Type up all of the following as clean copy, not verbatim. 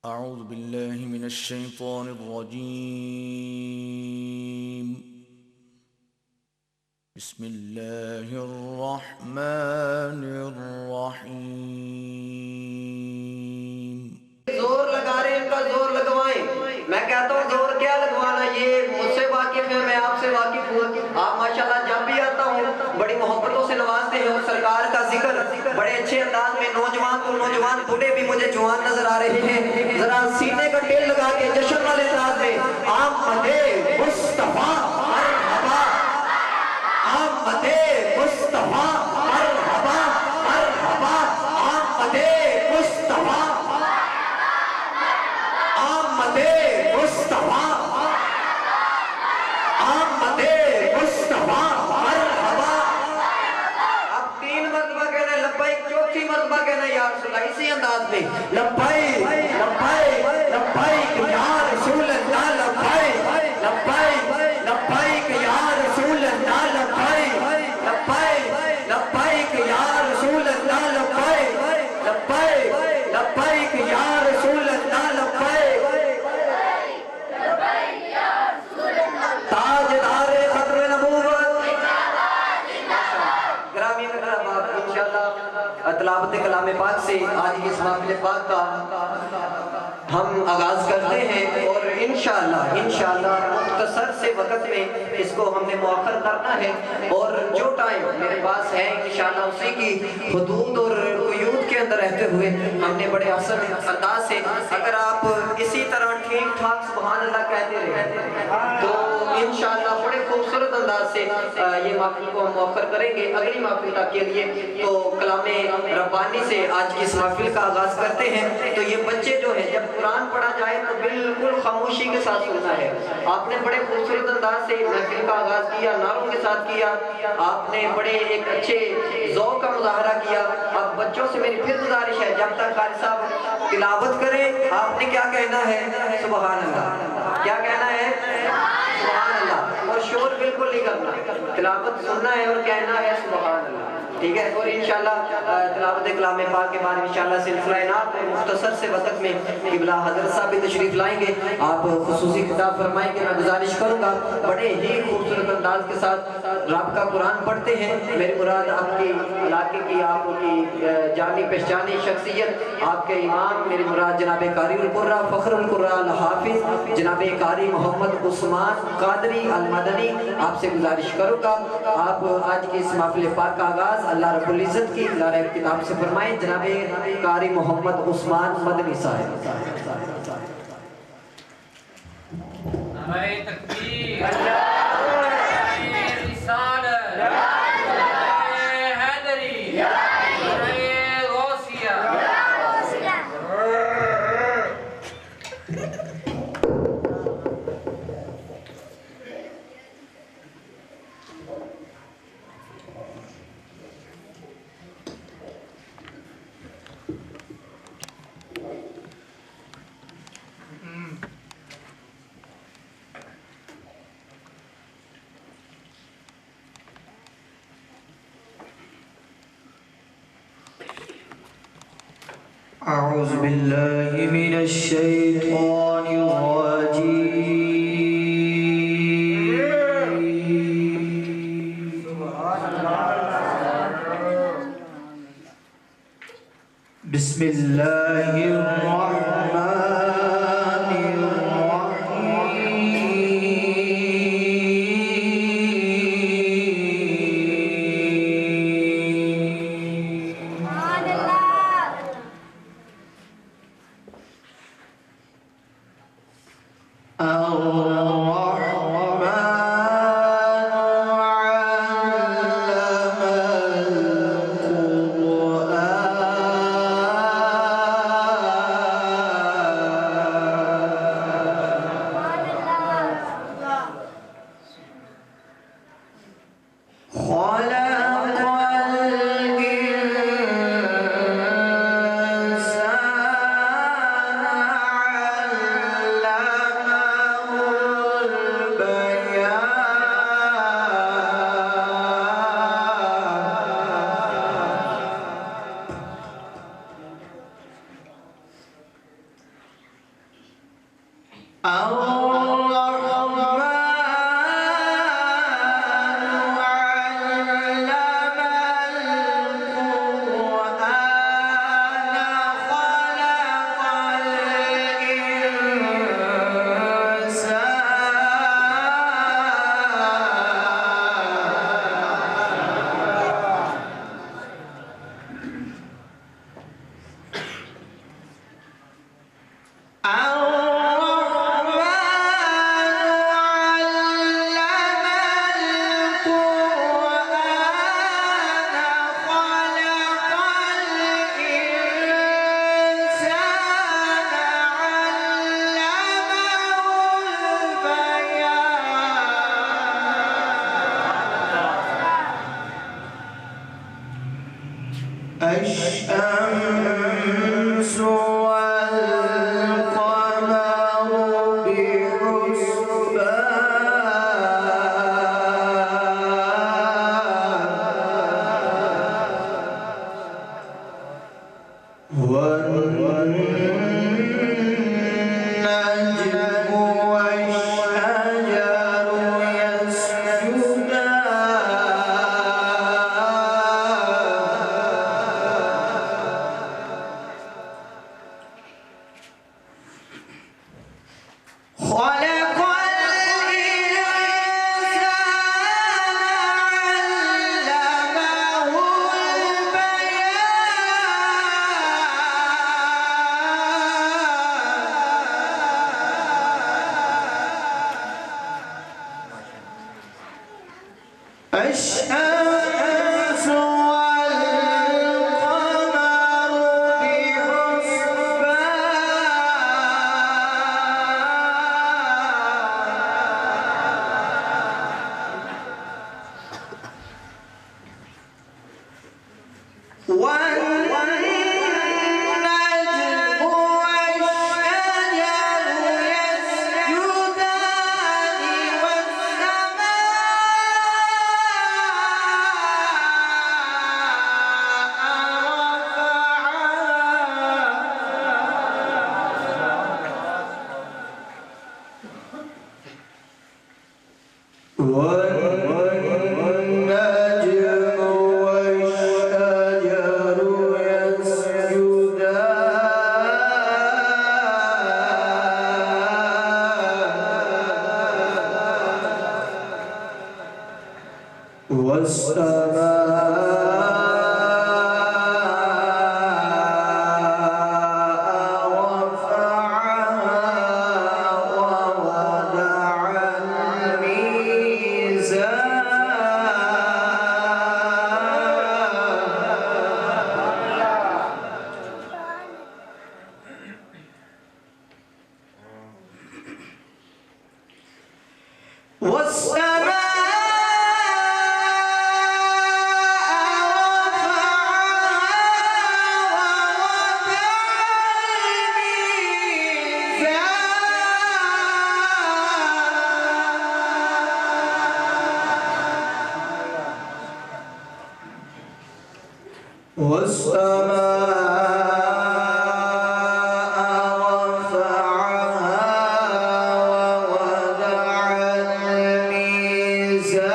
أعوذ بالله من الشيطان الرجيم. بسم الله الرحمن الرحيم. زور لگا رہے ہیں، ان کا زور لگوائیں. میں کہتا ہوں زور کیا لگوانا، یہ مجھ سے واقف ہے، میں آپ سے واقف ہوں. آپ ماشاءاللہ جب بھی آتا ہوں بڑی محبتوں سے نوازتے ہیں اور سرکار کا ذکر بڑے اچھے انداز میں. نوجوان تو نوجوان، بوڑھے بھی مجھے جوان نظر آ رہے ہیں. ذرا سینے کا ٹیل لگا کے جشن والے انداز میں آمد مصطفیٰ مرحبا، آمد مصطفیٰ مرحبا مرحبا، آمد مصطفیٰ، آمد مصطفیٰ، آمد مصطفیٰ مرحبا. اب 3 مرتبہ کہنا ہے لبیک، چوتھی مرتبہ کہنا ہے یا رسول اللہ، اسی انداز میں لبیک لبیک لبیک یا رسول اللہ، لبیک لبیک لبیک یا رسول اللہ، لبیک لبیک لبیک یا رسول اللہ، لبیک لبیک لبیک یا رسول اللہ، لبیک تاجدار ختم نبوت. گرامی احترامات، انشاءاللہ تلاوت کلام پاک سے آج کی اس محفل پاک کا ہم آغاز کرتے ہیں اور انشاءاللہ مختصر سے وقت میں اس کو ہم نے مؤخر کرنا ہے اور جو ٹائم میرے پاس ہے انشاءاللہ اسی کی حدود اور قیود کے اندر رہتے ہوئے ہم نے بڑے احسن انداز سے، اگر آپ اسی طرح ٹھیک ٹھاک سبحان اللہ کہتے رہے تو انشاءاللہ بڑے خوبصورت انداز سے یہ محفل کو ہم مؤخر کریں گے اگلی محفل تک کے لیے. تو کلام ربانی سے آج کی اس محفل کا آغاز کرتے ہیں. تو یہ بچے جو ہیں جب قرآن پڑھا جائے تو بالکل خاموشی کے ساتھ سننا ہے. آپ نے بڑے خوبصورت انداز سے محفل کا آغاز کیا، نعروں کے ساتھ کیا، آپ نے بڑے ایک اچھے ذوق کا مظاہرہ کیا. اب بچوں سے میری پھر گزارش ہے جب تک قاری صاحب تلاوت کریں آپ نے کیا کہنا ہے؟ سبحان اللہ. کیا کہنا ہے؟ سبحان اللہ. اور شور بالکل نہیں کرنا، تلاوت سننا ہے اور کہنا ہے سبحان اللہ، ٹھیک ہے. اور انشاءاللہ تلاوت کلام پاک کے بعد انشاءاللہ سلسلہ نعت میں مختصر سے وقت میں قبلہ حضرت صاحب بھی تشریف لائیں گے. آپ خصوصی خطاب فرمائیں گے. میں گزارش کروں گا بڑے ہی خوبصورت انداز کے ساتھ رب کا قرآن پڑھتے ہیں. میری مراد آپ کی علاقے کی، آپ کی جانی پہچانی شخصیت، آپ کے امام میری مراد جناب قاری القرآن فخر القرآن الحافظ جناب قاری محمد عثمان قادری المدنی. آپ سے گزارش کروں گا آپ آج کی اس محفل پاک کا آغاز اللہ رب العزت کی لارہ کتاب سے فرمائیں. جناب قاری محمد عثمان مدنی صاحب. نعرہ تکبیر، نعرہ رسالت، نعرہ حیدری، نعرہ غوثیہ. اعوذ باللہ من الشیطان الرجیم. بسم اللہ الرحمن الرحمن الشمس والقمر بحسبان والنجم والشجر يسجدان خلق الإنسان علمه البيان الشمس والقمر بحسبان والنجم والشجر يسجدان والنجم والشجر يسجدان والسماء رفعها ووضع الميزان والسماء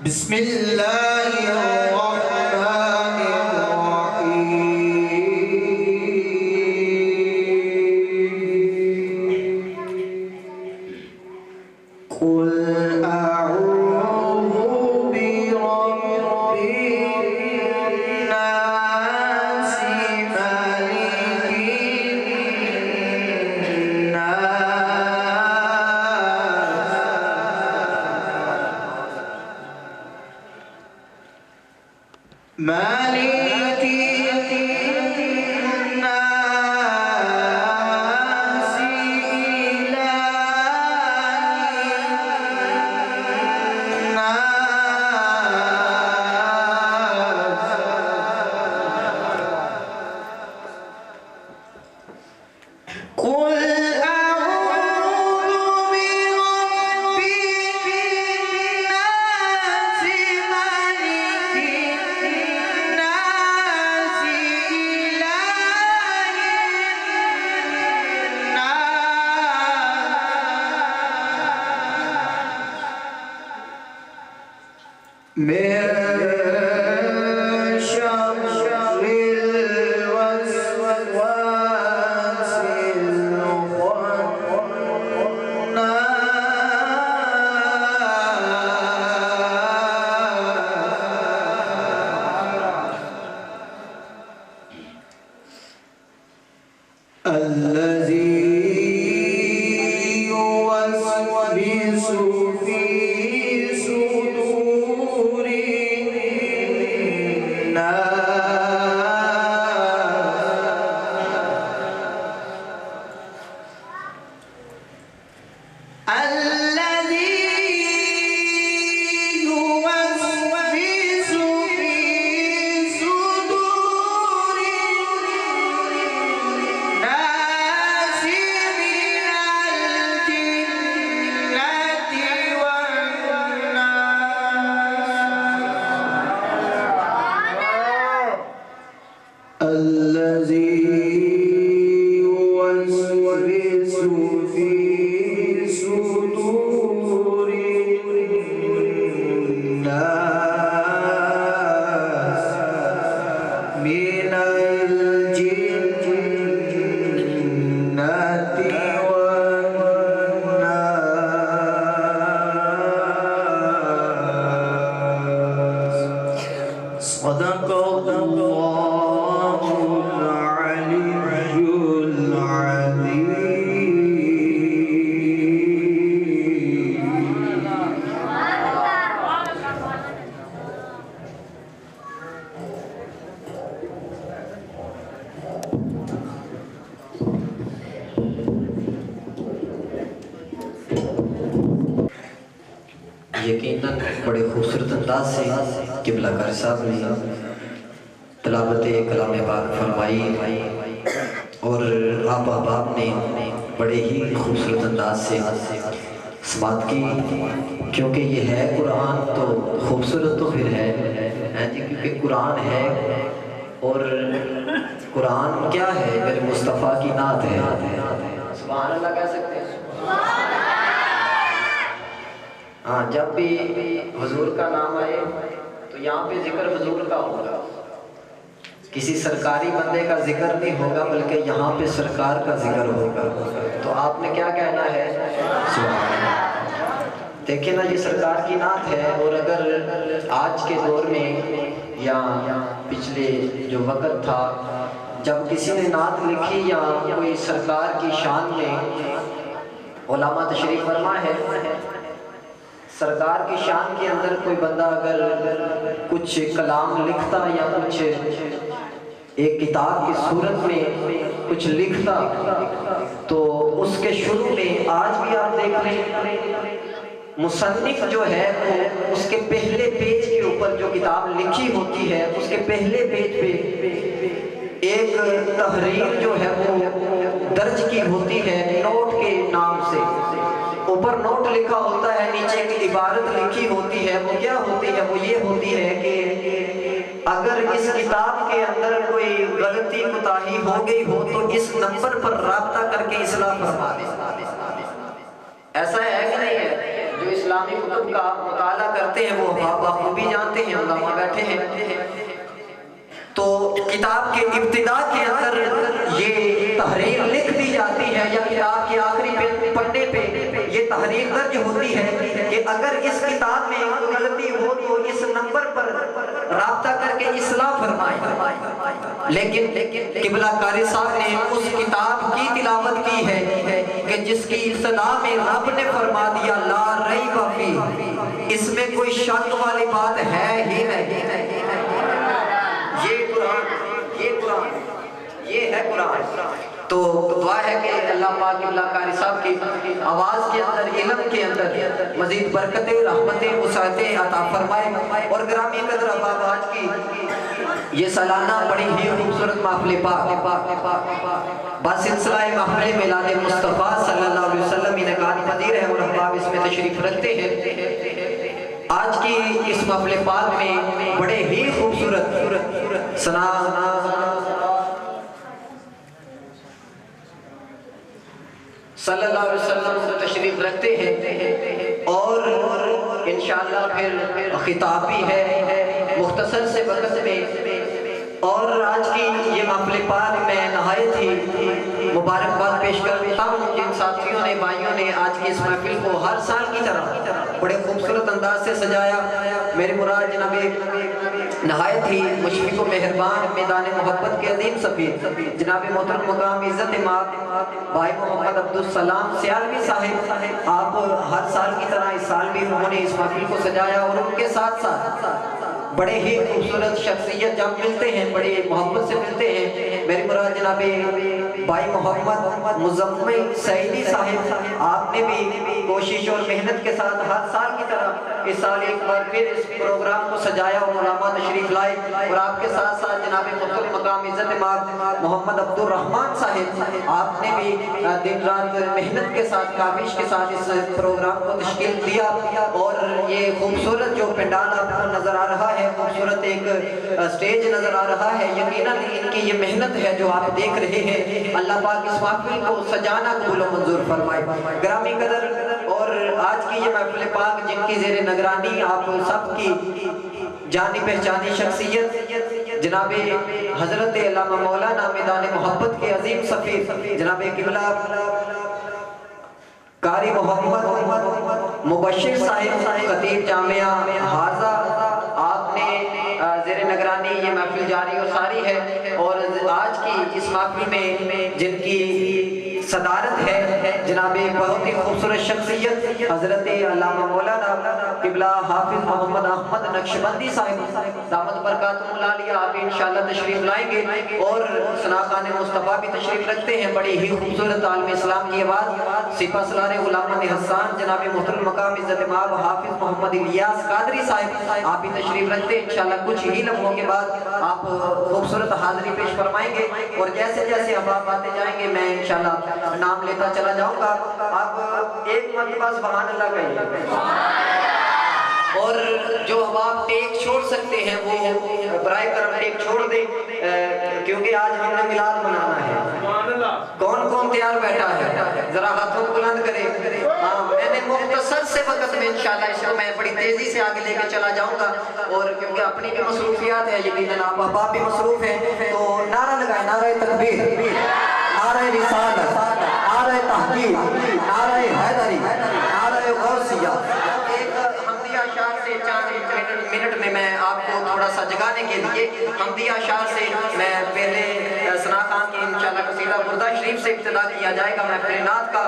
بسم الله الرحمن الرحيم قل أعوذ برب الناس ملك الناس مالك الناس قل أعوذ برب الناس ملك من شر الوسواس الخناس الذي يوسوس في صدور صدق الله العلي العظيم. یقیناً بڑے خوبصورت انداز سے قبلہ کار صاحب نے تلاوت کلام پاک فرمائی اور آپ احباب نے بڑے ہی خوبصورت انداز سے سماعت کی، کیونکہ یہ ہے قرآن تو خوبصورت تو پھر ہے جی، کیونکہ قرآن ہے اور قرآن کیا ہے؟ میرے مصطفیٰ کی نعت ہے. سبحان اللہ کہہ سکتے ہیں؟ ہاں، جب بھی حضور کا نام آئے تو یہاں پہ ذکر حضور کا ہوگا، کسی سرکاری بندے کا ذکر نہیں ہوگا بلکہ یہاں پہ سرکار کا ذکر ہوگا. تو آپ نے کیا کہنا ہے؟ سبحان اللہ. دیکھیں نا، یہ سرکار کی نعت ہے، اور اگر آج کے دور میں یا پچھلے جو وقت تھا جب کسی نے نعت لکھی یا کوئی سرکار کی شان میں، علماء تشریف فرما ہے، سرکار کی شان کے اندر کوئی بندہ اگر کچھ کلام لکھتا یا کچھ ایک کتاب کی صورت میں کچھ لکھتا تو اس کے شروع میں آج بھی آپ دیکھ لیں مصنف جو ہے وہ اس کے پہلے پیج کے اوپر جو کتاب لکھی ہوتی ہے اس کے پہلے پیج پہ ایک تحریر جو ہے وہ درج کی ہوتی ہے نوٹ کے نام سے. اوپر نوٹ لکھا ہوتا ہے، نیچے کی عبارت لکھی ہوتی ہے. وہ کیا ہوتی ہے؟ وہ یہ ہوتی ہے کہ اگر اس کتاب کے اندر کوئی غلطی کوتاہی ہو گئی ہو تو اس نمبر پر رابطہ کر کے اصلاح فرما دیں. ایسا ہے کہ نہیں ہے؟ جو اسلامی کتب کا مطالعہ کرتے ہیں وہ بخوبی جانتے ہیں، علماء بیٹھے ہیں. تو کتاب کے ابتدا کے اندر یہ تحریر لکھ دی جاتی ہے یا کتاب کے آخری پڑھنے پہ یہ تحریر درج ہوتی ہے کہ اگر اس کتاب میں غلطی ہو تو اس نمبر پر رابطہ کر کے اصلاح فرمائیں. لیکن قبلہ قاری صاحب نے اس کتاب کی تلاوت کی ہے کہ جس کی ابتدا میں رب نے فرما دیا لا ریب فیہ، اس میں کوئی شک والی بات ہے ہی نہیں. یہ ہے قرآن. تو دعا ہے کہ اللہ پاک قبلہ قاری صاحب کی آواز کے اندر، علم کے اندر مزید برکتیں، رحمتیں، وسعتیں عطا فرمائے. اور گرامی قدر احباب، آج کی یہ سالانہ بڑی ہی خوبصورت محفل پاک باسلسلہ محفل میلاد مصطفیٰ صلی اللہ علیہ وسلم انعقاد پذیر ہے اور احباب اس میں تشریف رکھتے ہیں. آج کی اس محفل پاک میں بڑے ہی خوبصورت ثنا صلی اللہ علیہ وسلم تشریف رکھتے ہیں اور انشاءاللہ انشاءاللہ پھر خطاب بھی ہے مختصر سے وقت میں. اور آج کی یہ محفل پاک میں نہایت ہی مبارکباد پیش کرتا ہوں جن ساتھیوں نے بھائیوں نے آج کی اس محفل کو ہر سال کی طرح بڑے خوبصورت انداز سے سجایا. میرے مراد جناب نہایت ہی مشفق و مہربان میدان محبت کے عظیم سفیر جناب محترم مقام عزت مآب بھائی محمد عبدالسلام سیالوی صاحب، آپ ہر سال کی طرح اس سال بھی انہوں نے اس محفل کو سجایا. اور ان کے ساتھ ساتھ بڑے ہی خوبصورت شخصیت جب ملتے ہیں بڑے محبت سے ملتے ہیں. میری مراد جناب بھائی محمد مزمل سعیدی صاحب، آپ نے بھی کوشش اور محنت کے ساتھ ہر سال کی طرح اس سال ایک بار پھر اس پروگرام کو سجایا اور علامہ تشریف لائے. اور آپ کے ساتھ ساتھ جناب محترم مقام عزت مآب محمد عبدالرحمن صاحب، آپ نے بھی دن رات محنت کے ساتھ کاوش کے ساتھ اس پروگرام کو تشکیل دیا. اور یہ خوبصورت جو پنڈال آپ کو نظر آ رہا ہے، خوبصورت ایک سٹیج نظر آ رہا ہے، یقیناً ان کی یہ محنت ہے جو آپ دیکھ رہے ہیں. اللہ پاک اس محفل کو سجانا قبول و منظور فرمائے. گرامی قدر اور آج کی یہ محفل پاک جن کی زیر نگرانی آپ سب کی جانی پہچانی شخصیت جناب حضرت علامہ مولانا میدان محبت کے عظیم سفیر جناب قبلہ قاری محمد مبشر صاحب خطیب جامعہ حاضہ، آپ نے زیر نگرانی یہ محفل جاری و ساری ہے. اور آج کی اس محفل میں جن کی صدارت ہے جناب بہت ہی خوبصورت شخصیت حضرت علامہ مولانا قبلہ حافظ محمد احمد نقشبندی صاحب دامت برکاتہم العالیہ، آپ انشاءاللہ تشریف لائیں گے. اور ثنا خان مصطفیٰ بھی تشریف رکھتے ہیں، بڑی ہی خوبصورت عالم اسلام کی آواز سپہ سالار غلام حسان جناب محترم مقام عزت مآب حافظ محمد الیاس قادری صاحب، آپ بھی تشریف رکھتے ہیں. انشاءاللہ کچھ ہی لمحوں کے بعد آپ خوبصورت حاضری پیش فرمائیں گے. اور جیسے جیسے اب آپ آتے جائیں گے میں انشاءاللہ نام لیتا چلا جاؤں گا. آپ ایک مرتبہ سبحان اللہ کہیے. اور جو اب آپ ٹیک چھوڑ سکتے ہیں وہ برائے کرم ٹیک چھوڑ دیں، کیونکہ آج ہم نے میلاد منانا ہے. کون کون تیار بیٹھا ہے ذرا ہاتھوں بلند کرے. میں نے مختصر سے وقت میں انشاءاللہ اس کو میں بڑی تیزی سے آگے لے کے چلا جاؤں گا. اور کیونکہ اپنی بھی مصروفیات ہے، یقیناً آپ احباب بھی مصروف ہیں، تو نعرہ لگائیں، نعرہ تکبیر، نعرہ رسالت، نعرہ تحقیق، نعرہ حیدری، نعرہ غوثیہ. حمدیہ اشعار سے چاند منٹ میں آپ کو تھوڑا سا جگانے کے لیے حمدیہ اشعار سے میں پہلے ثنا خان کی انشاءاللہ قصیدہ بردہ شریف سے ابتدا کیا جائے گا محفل نعت کا.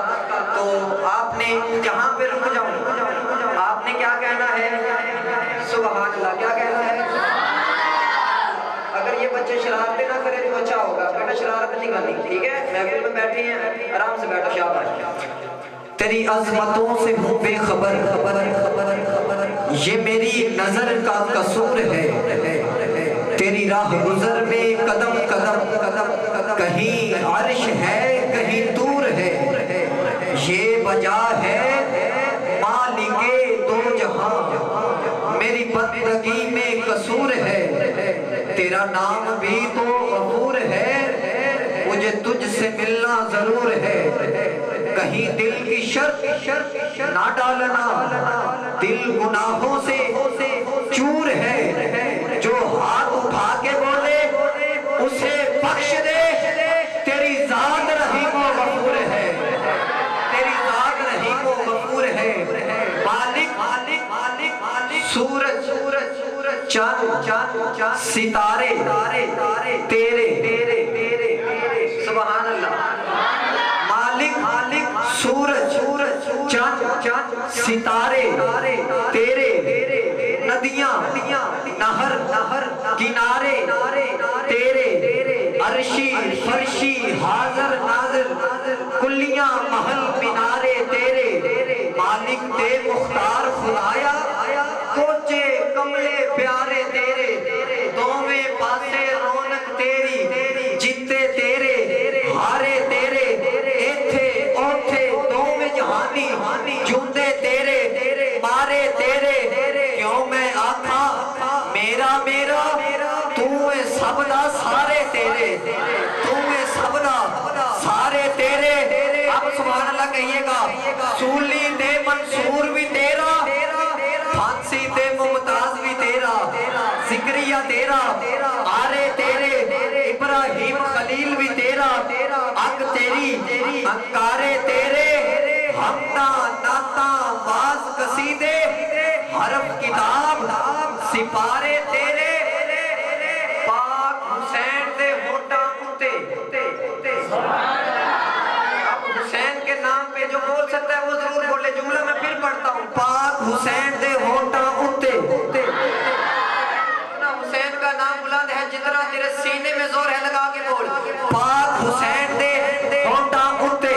تو آپ نے جہاں پہ رک جاؤں آپ نے کیا کہنا ہے؟ سبحان اللہ. کیا کہنا ہے؟ اگر یہ بچے شرارتیں نہ کریں تو اچھا ہوگا. بیٹا شرارت نہیں کرنی، ٹھیک ہے؟ محفل میں بیٹھے ہیں، آرام سے بیٹھو. شاباش. تیری عظمتوں سے ہوں بے خبر، یہ میری نظر کا قصور ہے. تیری راہ گزر میں قدم قدم کہیں عرش ہے کہیں دور ہے. یہ وجہ ہے مالک دو جہاں، میری بندگی میں قصور ہے. تیرا نام بھی تو غفور ہے، مجھے تجھ سے ملنا ضرور ہے. کہیں دل کی شرط نہ ڈالنا، دل گناہوں سے چور ہے. جو ہاتھ اٹھا کے بولے اسے بخش دے، تیری ذات رحیم و غفور ہے. تیری ذات رحیم و غفور ہے. مالک سورج چاند ستارے تیرے. سبحان اللہ. مالک سورج چاند ستارے تیرے، ندیاں نہر کنارے تیرے، عرشی فرشی حاضر ناظر کلیاں محل مینارے تیرے. مالک تے مختار خدایا، کوچے کملے پیارے تیرے. دوویں پاسے رونق تیری، جیتے تیرے ہارے تیرے. ایتھے اوتھے دوویں جہانی، جوندے تیرے مارے تیرے. کیوں میں آکھا میرا تو اے سب دا سارے تیرے، تو اے سب دا سارے تیرے. اب سبحان اللہ کہیے گا. سولی دے منصور بھی تیرا، ذکریہ تیرا آرے تیرے ابراہیم خلیل بھی تیرا اک تیری انکارے تیرے ہمنا ناتا باز قصیدے حرف کتاب سپارے تیرے پاک حسین دے ہوٹاں اتے اب حسین کے نام پہ جو بول سکتا ہے وہ ضرور بولے جملہ میں پھر پڑھتا ہوں پاک حسین دے ہوٹاں اتے حسین کا نام بلند ہے جتنا تیرے سینے میں زور ہے لگا کے بول پاک حسین دے ہوٹاں اتے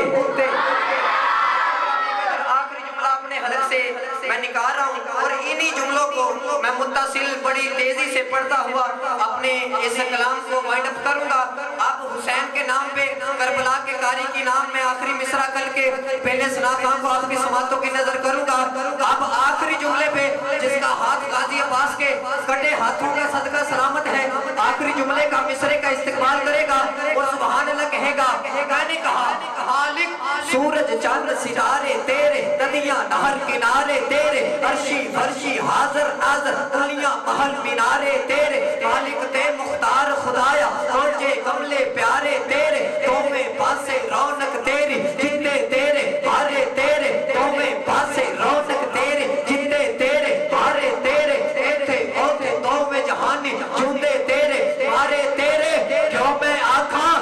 آخری جملہ اپنے حلق سے میں نکال رہا ہوں اور انہی جملوں کو میں متصل بڑی تیزی سے پڑھتا ہوا اپنے اس کلام کو وائنڈ اپ کروں گا اب حسین کے نام پہ کربلا کے قاری کی نام میں آخری مصرع کل کے پہلے سنا خان کو آپ کی سماعتوں کی نظر کروں گا اب آخری جملے پہ جس کا ہاتھ غازی عباس کے کٹے ہاتھوں کا صدقہ سلامت ہے آخری جملے کا مصرے کا استقبال کرے گا اور سبحان اللہ کہے گا میں نے کہا خالق سورج چاند ستارے تیرے ندیاں نہر کنارے تیرے عرشی فرشی حاضر ناظر کلیاں محل مینارے تیرے مالک تے مختار خدایا پہنچے کملے پیارے تیرے تومیں پاسے رونق تیری جتنے تیرے بھارے تیرے تومیں پاسے رونق تیری جتنے تیرے بھارے تیرے ایتھے اوتھے تومیں جہانی جوندے تیرے بھارے تیرے جو میں آکھاں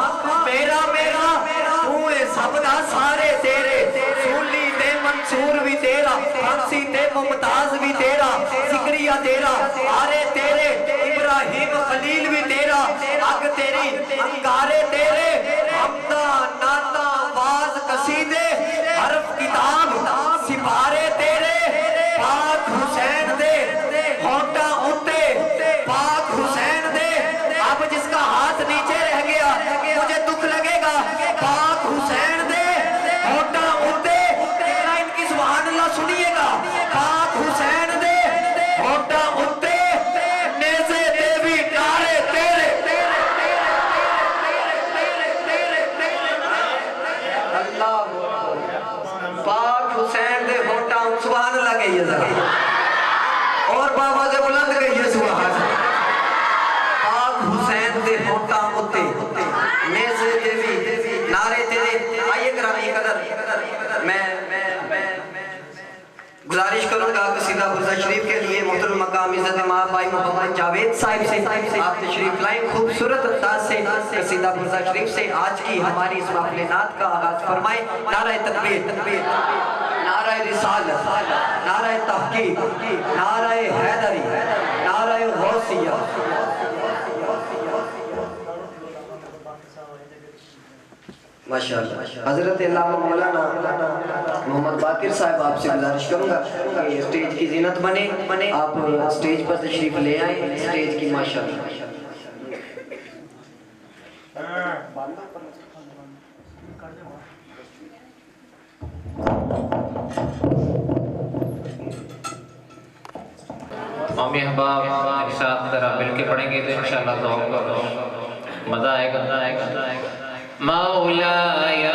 میرا میرا ہوئے سب دا سارے تیرے سولی تے منصور بھی تیرا ہنسی تے ممتاز بھی تیرا ذکریہ تیرا آرے تیرے ابراہیم خلیل بھی تیرا اگ تیری انکارے تیرے ہمتا ناتا باز قصیدے حرف کتاب سپارے تیرے پاک حسین دے ہوٹا اتے پاک حسین دے اب جس کا ہاتھ نیچے رہ گیا مجھے دکھ لگے گا پاک حسین دے ہوٹا اتے ان کی سبحان اللہ سنیے گا پاک حسین دے ہوٹا اتے نیزے دیوی نارے تیرے اللہ پاک حسین دے ہوٹا سبحان اللہ کہیے ذرا اور بابا سے بلند کہیے سبحان پاک حسین دے ہوٹا اتے نیزے دیوی نارے تیرے آئیے گرامی قدر میں گزارش کروں گا قصیدہ برزہ شریف کے لیے محترم مقام عزت ماں بھائی محمد جاوید صاحب سے آپ تشریف لائیں خوبصورت انداز سے قصیدہ برزہ شریف سے آج کی ہماری اس محفل نعت کا آغاز فرمائیں نعرہ تکبیر نعرہ رسالت نعرہ تحقیق نعرہ حیدری نعرہ غوثیہ ماشاءاللہ حضرت علامہ مولانا محمد باقر صاحب آپ سے گزارش کروں گا کہ اسٹیج کی زینت بنے آپ اسٹیج پر تشریف لے آئیں اسٹیج کی ماشاءاللہ مامی احباب ایک ساتھ ذرا مل کے پڑھیں گے تو انشاءاللہ دعا کا مزہ آئے گا مولاي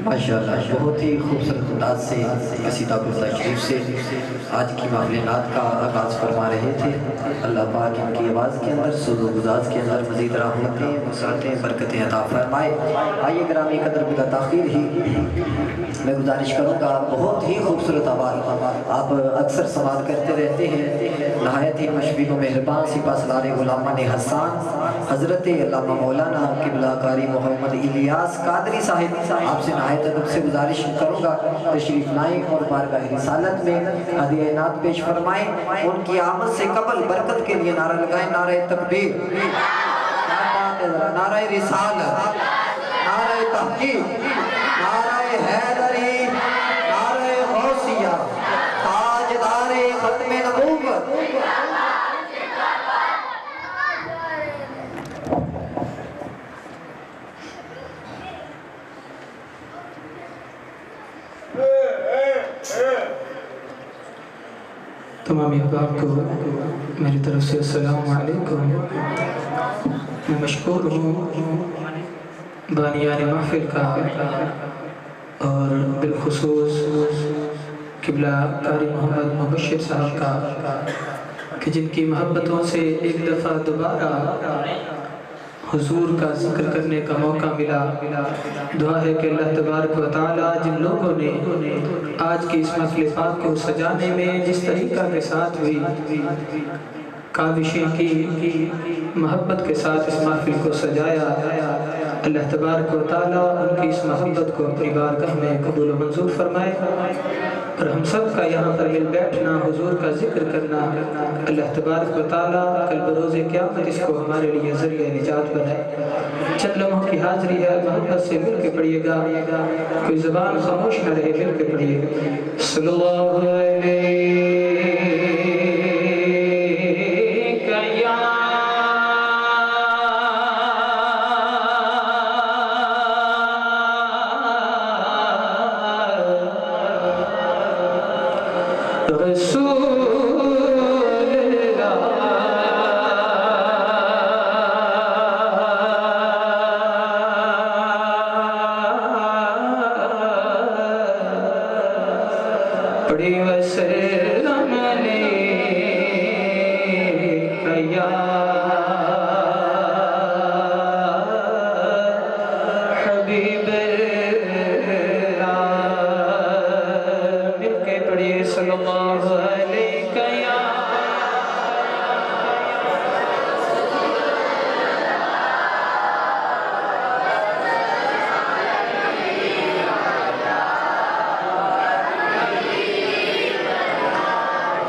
ماشاءاللہ بہت ہی خوبصورت انداز سے قصیدہ گفتہ شریف سے آج کی محفل نعت کا آغاز فرما رہے تھے۔ اللہ پاک ان کی آواز کے اندر سوز و گزاز کے اندر مزید رحمتیں مسرتیں برکتیں عطا فرمائے۔ آئیے گرامی قدر بلا تاخیر ہی میں گزارش کروں گا، بہت ہی خوبصورت آواز آپ اکثر سماعت کرتے رہتے ہیں، نہایت ہی مشفق و مہربان سپہ سالار غلامان حسان حضرت علامہ مولانا قبلہ قاری محمد الیاس قادری صاحب، آپ سے نہایت ادب سے گزارش کروں گا تشریف لائیں اور بارگاہ رسالت میں ہدیہ نعت پیش فرمائیں۔ ان کی آمد سے قبل برکت کے لیے نعرہ لگائیں، نعرہ تکبیر، نعرہ رسالت، نعرہ تحقیق، نعرہ حیدری، نعرہ غوثیہ، تاجدار ختم نبوت۔ تمام احباب کو میری طرف سے السلام علیکم۔ میں مشکور ہوں بانیان محفل کا اور بالخصوص قبلہ قاری محمد مبشر صاحب کا کہ جن کی محبتوں سے ایک دفعہ دوبارہ حضور کا ذکر کرنے کا موقع ملا۔ دعا ہے کہ اللہ تبارک و تعالی جن لوگوں نے آج کی اس محفل پاک کو سجانے میں جس طریقہ کے ساتھ ہوئی، کاوشیں کی، محبت کے ساتھ اس محفل کو سجایا، اللہ تبارک و تعالی ان کی اس محبت کو اپنی بارگاہ میں قبول و منظور فرمائے۔ اور ہم سب کا یہاں پر مل بیٹھنا، حضور کا ذکر کرنا، اللہ تبارک و تعالیٰ کل بروز قیامت اس کو ہمارے لیے ذریعہ نجات بنائے۔ چند لمحوں کی حاضری ہے، محبت سے مل کے پڑھیے گا، کوئی زبان خاموش نہ رہے، مل کے پڑھیے گا۔ صلی اللہ علیہ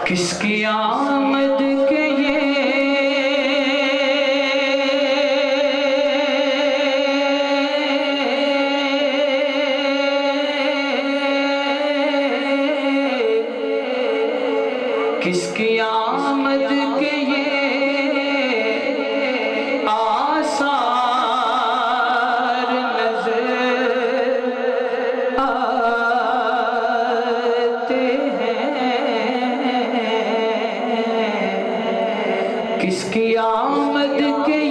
کس کی آمد کے کس کی آمد کے آثار نظر آتے ہیں، کس کی آمد کے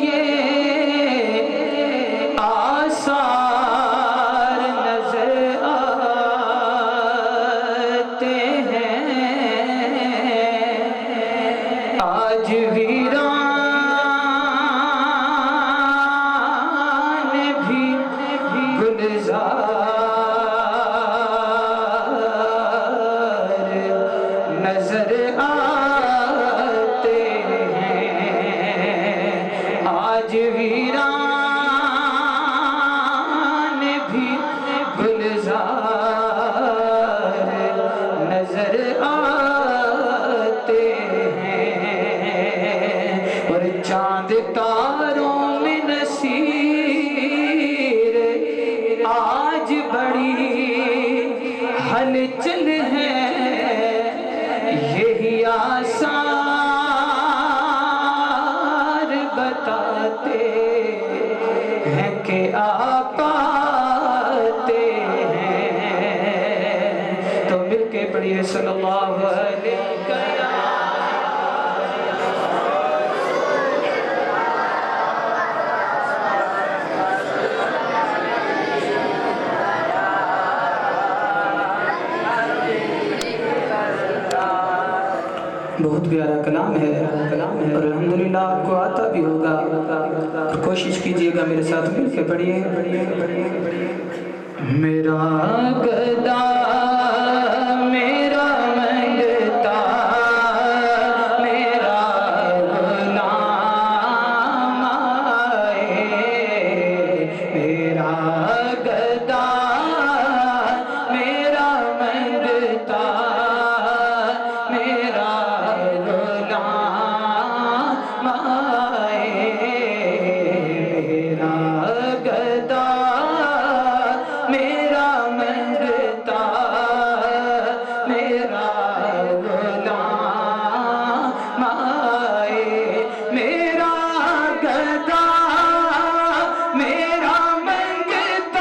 آثار نظر آتے ہیں، آج ویران بھی گلزار نظر آتے ہیں، آج ویران بھی گلزار نظر آتے ہیں، اور چاند تاروں میں نصیر آج بڑی ہلچل ہے، یہی آثار بتاتے ہیں کہ آپ آتے ہیں۔ تو مل کے پڑھیے صلی اللہ علیہ وسلم۔ بہت پیارا کلام ہے اور الحمدللہ آپ کو آتا بھی ہوگا، کوشش کیجئے گا میرے ساتھ مل کے پڑھیے۔ میرا گدا میرا منگتا میرا غلام آئے، میرا گدا میرا منگتا میرا غلام آئے، میرا گدا میرا منگتا میرا غلام آئے، میرا گدا میرا منگتا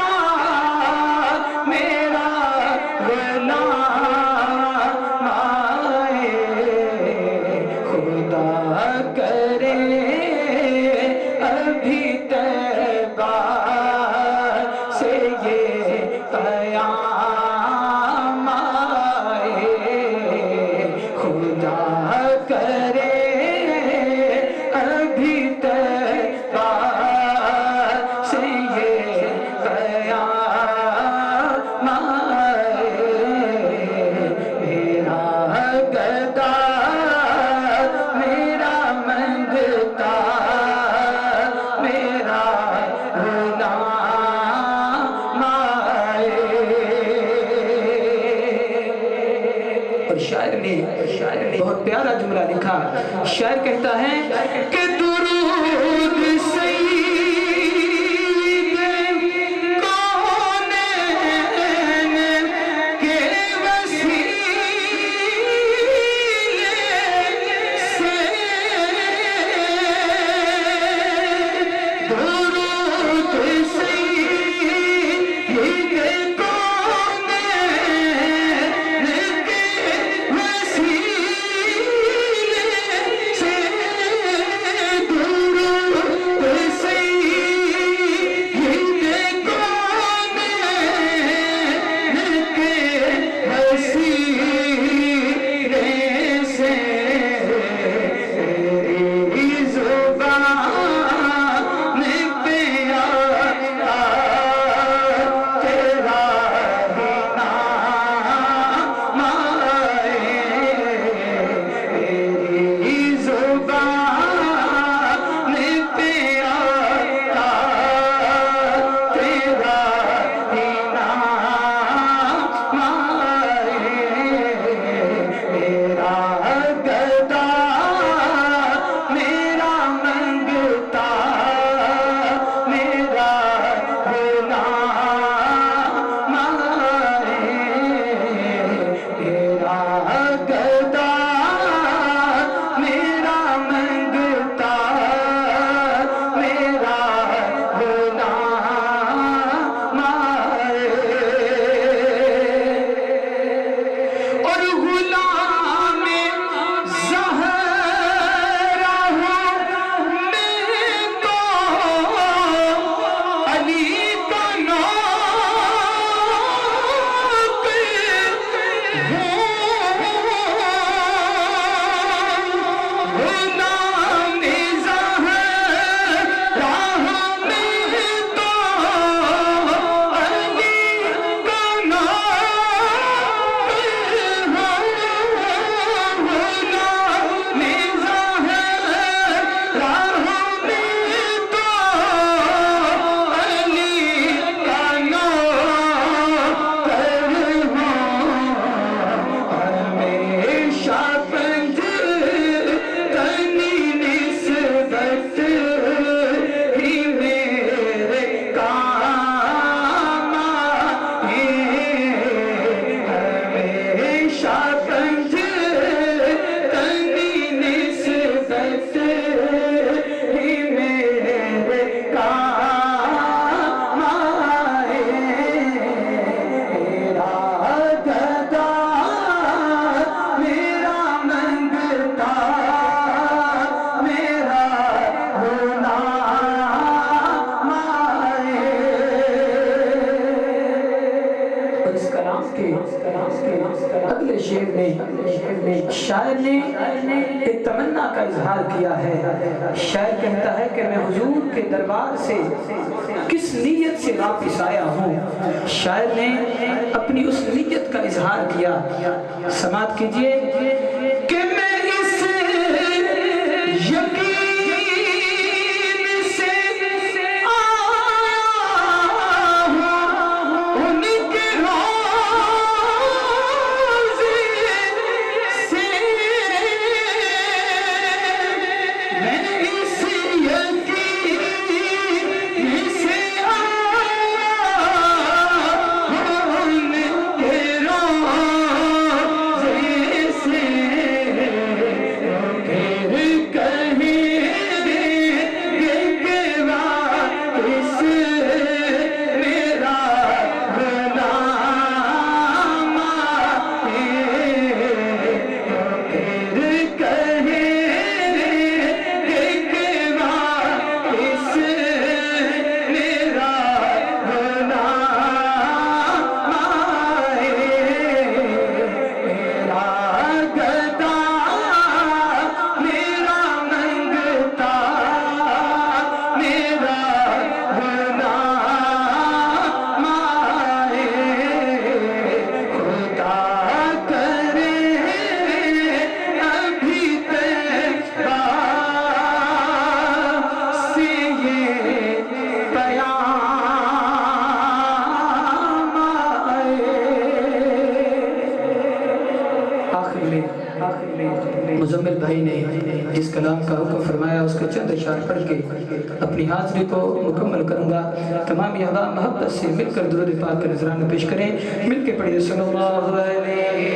شاعر نے بہت پیارا جملہ لکھا. شاعر کہتا ہے کہ درود سید کونین کے وسیلے سے درود سید کونین کے وسیلے سے درود سید کونین کے وسیلے سے زبان پہ آیا تیرا ہی نام آئے. زبان پہ آیا تیرا ہی نام آئے. میرا گدا میرا منگتا میرا غلام آئے. میرا گدا میرا منگتا میرا غلام آئے. اور غلام زہرا ہوں میں تو علی کا ناک ہوں. غلام زہرا ہوں میں تو علی کا ناک ہوں. غلام زہرا ہوں میں تو علی کا نوکر ہوں. ہمیشہ پنج تنی نسبت ہی میرے کام آئے. ہمیشہ پنج تنی نسبت ہی میرے کام آئے. میرا گدا میرا منگتا میرا غلام آئے. اور اس کلام کے اگلے شعر میں شاعر نے ایک تمنا کا اظہار کیا ہے. شاعر کہتا ہے کہ میں حضور کے دربار سے کس نیت سے واپس آیا ہوں. شاعر نے اپنی اس نیت کا اظہار کیا. سماعت کیجئے کہ میں اس یقین سے آیا ہوں ان کے روضے سے. میں اس یقین سے آیا ہوں ان کے روضے سے. بھائی نے جس کلام کا حکم فرمایا اس کے چند اشعار پڑھ کے اپنی حاضری کو مکمل کروں گا۔ تمام احباب محبت سے مل کر درود پاک کا نذرانہ پیش کریں، مل کے پڑھیے صلی اللہ علیہ۔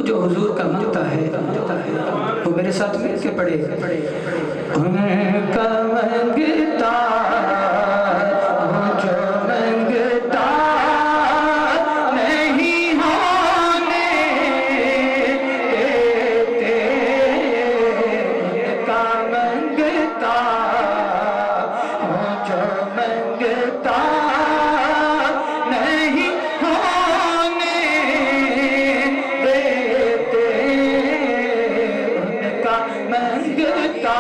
جو حضور کا مانگتا ہے وہ میرے ساتھ مل کے پڑھے۔ ان کا مانگتا جو مانگتا نہیں ہونے دیتے، ان کا مانگتا جو مانگتا نہیں ہونے دیتے، ان کا مانگتا۔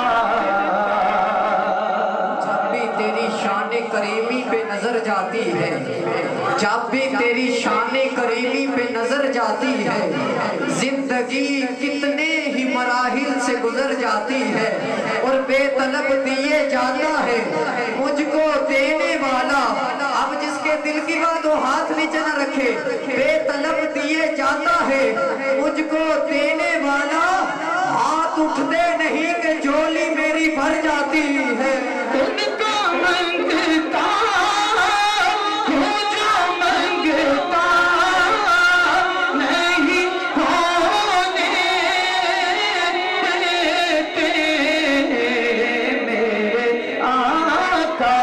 جب بھی تیری شان کریمی پہ نظر جاتی ہے، جب بھی تیری شان کریمی پہ نظر جاتی ہے، زندگی کتنے ہی مراحل سے گزر جاتی ہے، اور بے طلب دیے جاتا ہے مجھ کو دینے والا۔ اب جس کے دل کی بات وہ ہاتھ نیچے نہ رکھے، بے طلب دیے جاتا ہے مجھ کو دینے والا، ہاتھ اٹھتے نہیں کہ جھولی میری بھر جاتی ہے۔ ان کا مانگتا ہوں جو مانگتا نہیں ہونے دیتے، میرے آقا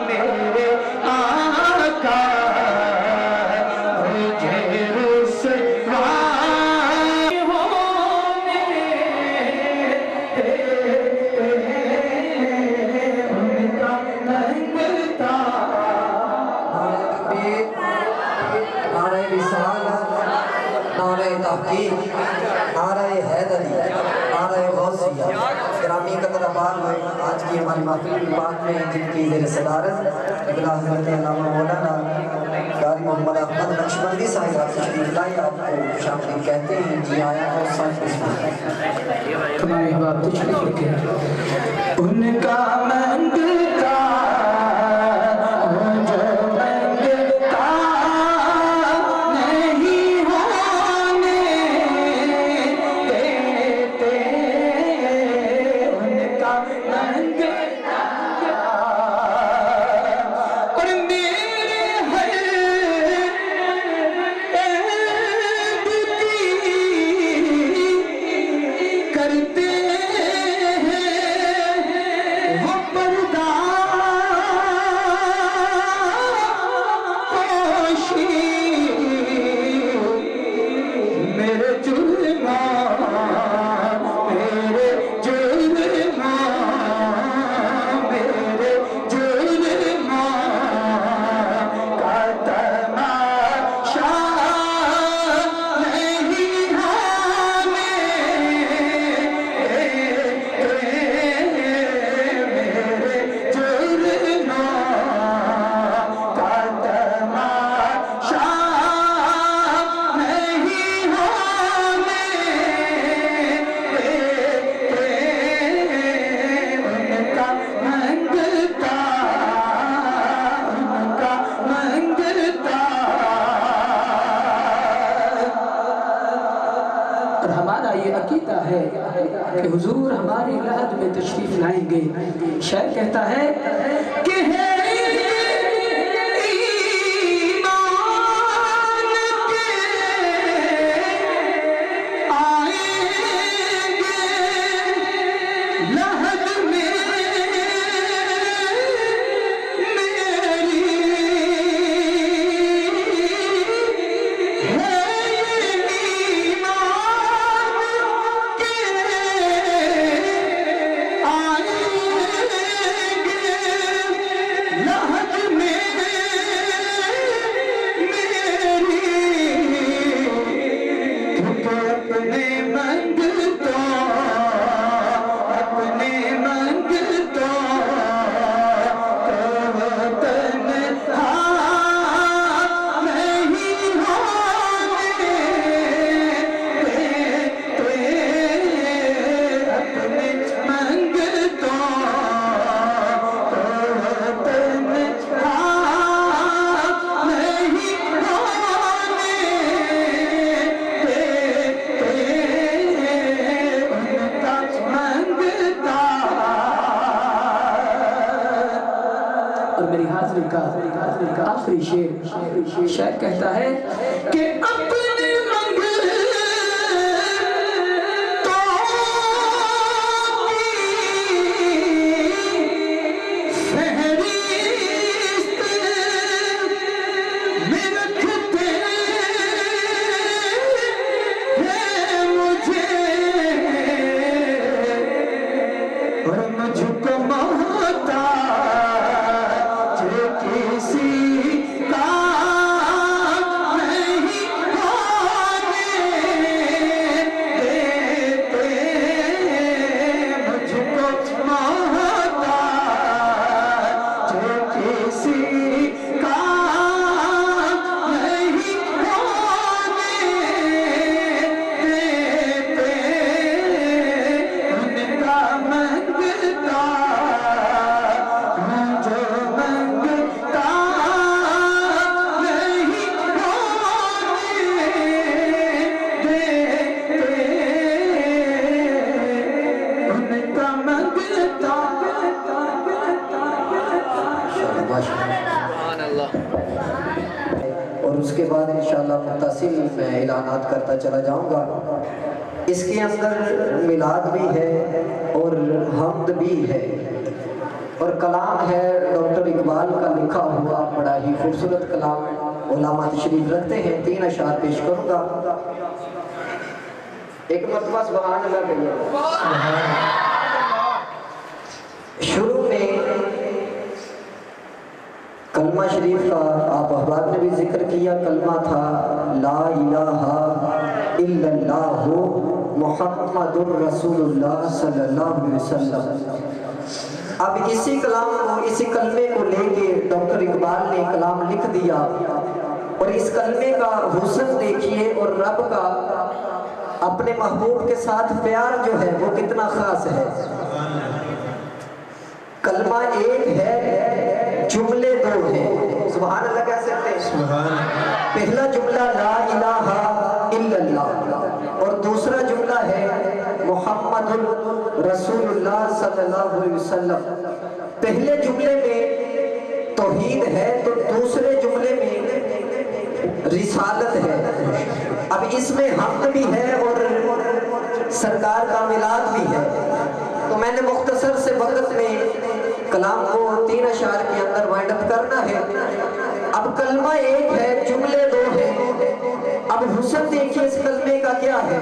میرے آقا مجھے رسوا ہونے نعرہ رسالت، نعرہ تحقیق، نعرہ حیدری، نعرہ غوثیہ۔ گرامی قدر آباد ہوئے آج کی ہماری محفل پاک میں جن کی زیر صدارت اگلا حضرت علامہ مولانا قاری محمد احمد نقشبندی صاحب آپ تشریف لائے، آپ کو شامل کہتے ہیں۔ جی آیا اور صاحب اسماعیل تمام احباب تشریف رکھیں۔ ان کا مانگتا جو مانگتا نہیں ہونے دیتے، ان کا مانگتا اور میرے ہر عیب کی کرتے وہ پردہ پوشی، میرے جرمان میرے جرمان میرے جرمان کا تماشا نہیں ہونے اور ہمارا یہ عقیدہ ہے کہ حضور ہماری لحد میں تشریف لائیں گے۔ شاعر کہتا ہے کہ ہے ایمان کے آئیں گے لحد میں کا آخری شعر، شاعر کہتا ہے کہ اپنے منگل تو فہرست میں رکھتے ہیں مجھے، اور مجھ کو محتاج کسی کا نہیں ہونے دیتے، مجھ کو محتاج کسی کا نہیں ہونے دیتے، ان کا منگتا ہوں جو منگتا نہیں ہونے دیتے، ان کا منگتا اور اس کے بعد انشاءاللہ متصل میں اعلانات کرتا چلا جاؤں گا۔ اس کے اندر میلاد بھی ہے اور حمد بھی ہے، اور کلام ہے ڈاکٹر اقبال کا لکھا ہوا، بڑا ہی خوبصورت کلام علماء تشریف رکھتے ہیں، 3 اشعار پیش کروں گا۔ ایک مرتبہ سبحان اللہ کہیے۔ شروع میں کلمہ شریف کا آپ احباب نے بھی ذکر کیا، کلمہ تھا لا الہ الا اللہ محمد الرسول اللہ صلی اللہ علیہ وسلم۔ اب اسی کلام کو، اسی کلمے کو لے کے ڈاکٹر اقبال نے کلام لکھ دیا، اور اس کلمے کا حسن دیکھیے، اور رب کا اپنے محبوب کے ساتھ پیار جو ہے وہ کتنا خاص ہے۔ کلمہ ایک ہے، جملے 2 ہیں، سبحان اللہ کہہ سکتے ہیں۔ پہلا جملہ لا الہ الا اللہ، اور دوسرا جملہ ہے محمد رسول اللہ صلی اللہ علیہ وسلم۔ پہلے جملے میں توحید ہے تو دوسرے جملے میں رسالت ہے۔ اب اس میں حمد بھی ہے اور سرکار کا میلاد بھی ہے، تو میں نے مختصر سے وقت میں کلام کو 3 اشعار کے اندر وائنڈ اپ کرنا ہے۔ اب کلمہ ایک ہے، جملے 2 ہیں۔ اب حسن دیکھیے اس کلمے کا کیا ہے،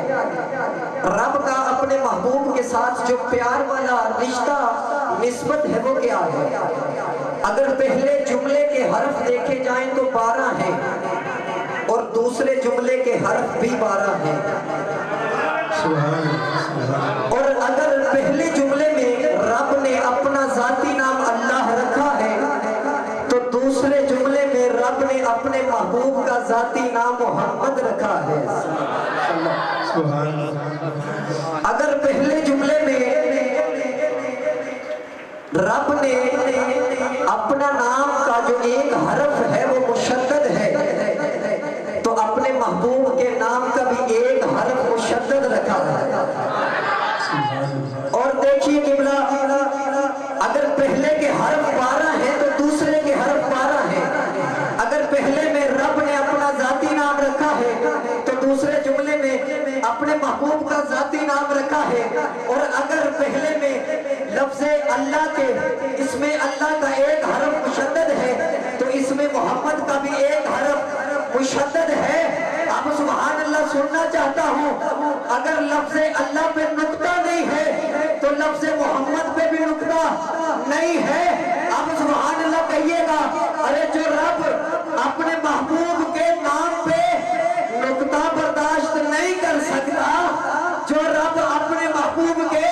رب کا اپنے محبوب کے ساتھ جو پیار والا رشتہ نسبت ہے وہ کیا ہے۔ اگر پہلے جملے کے حرف دیکھے جائیں تو 12 ہیں، اور دوسرے جملے کے حرف بھی 12 ہیں، اور اگر پہلے جملے میں رب نے اپنا ذاتی نام اللہ رکھا ہے تو دوسرے جملے میں رب نے اپنے محبوب کا ذاتی نام محمد رکھا ہے۔ اگر پہلے جملے میں رب نے اپنا نام کا جو ایک حرف ہے وہ مشدد ہے، تو اپنے محبوب کے نام کا بھی ایک حرف مشدد رکھا ہے۔ اور دیکھیے قبلہ، اگر پہلے کے حرف 12 ہیں تو دوسرے کے حرف 12 ہیں۔ اگر پہلے میں رب نے اپنا ذاتی نام رکھا ہے تو دوسرے جملے میں اپنے محبوب کا ذاتی نام رکھا ہے، اور اگر پہلے میں لفظ اللہ کے، اس میں اللہ کا ایک حرف مشدد ہے تو اس میں محمد کا بھی ایک حرف مشدد ہے۔ اب سبحان اللہ سننا چاہتا ہوں، اگر لفظ اللہ پہ نقطہ نہیں ہے تو لفظ محمد پہ بھی نقطہ نہیں ہے۔ اب سبحان اللہ کہیے گا، ارے جو رب اپنے محبوب کے نام پہ نقطہ برداشت نہیں کر سکتا، جو رب اپنے محبوب کے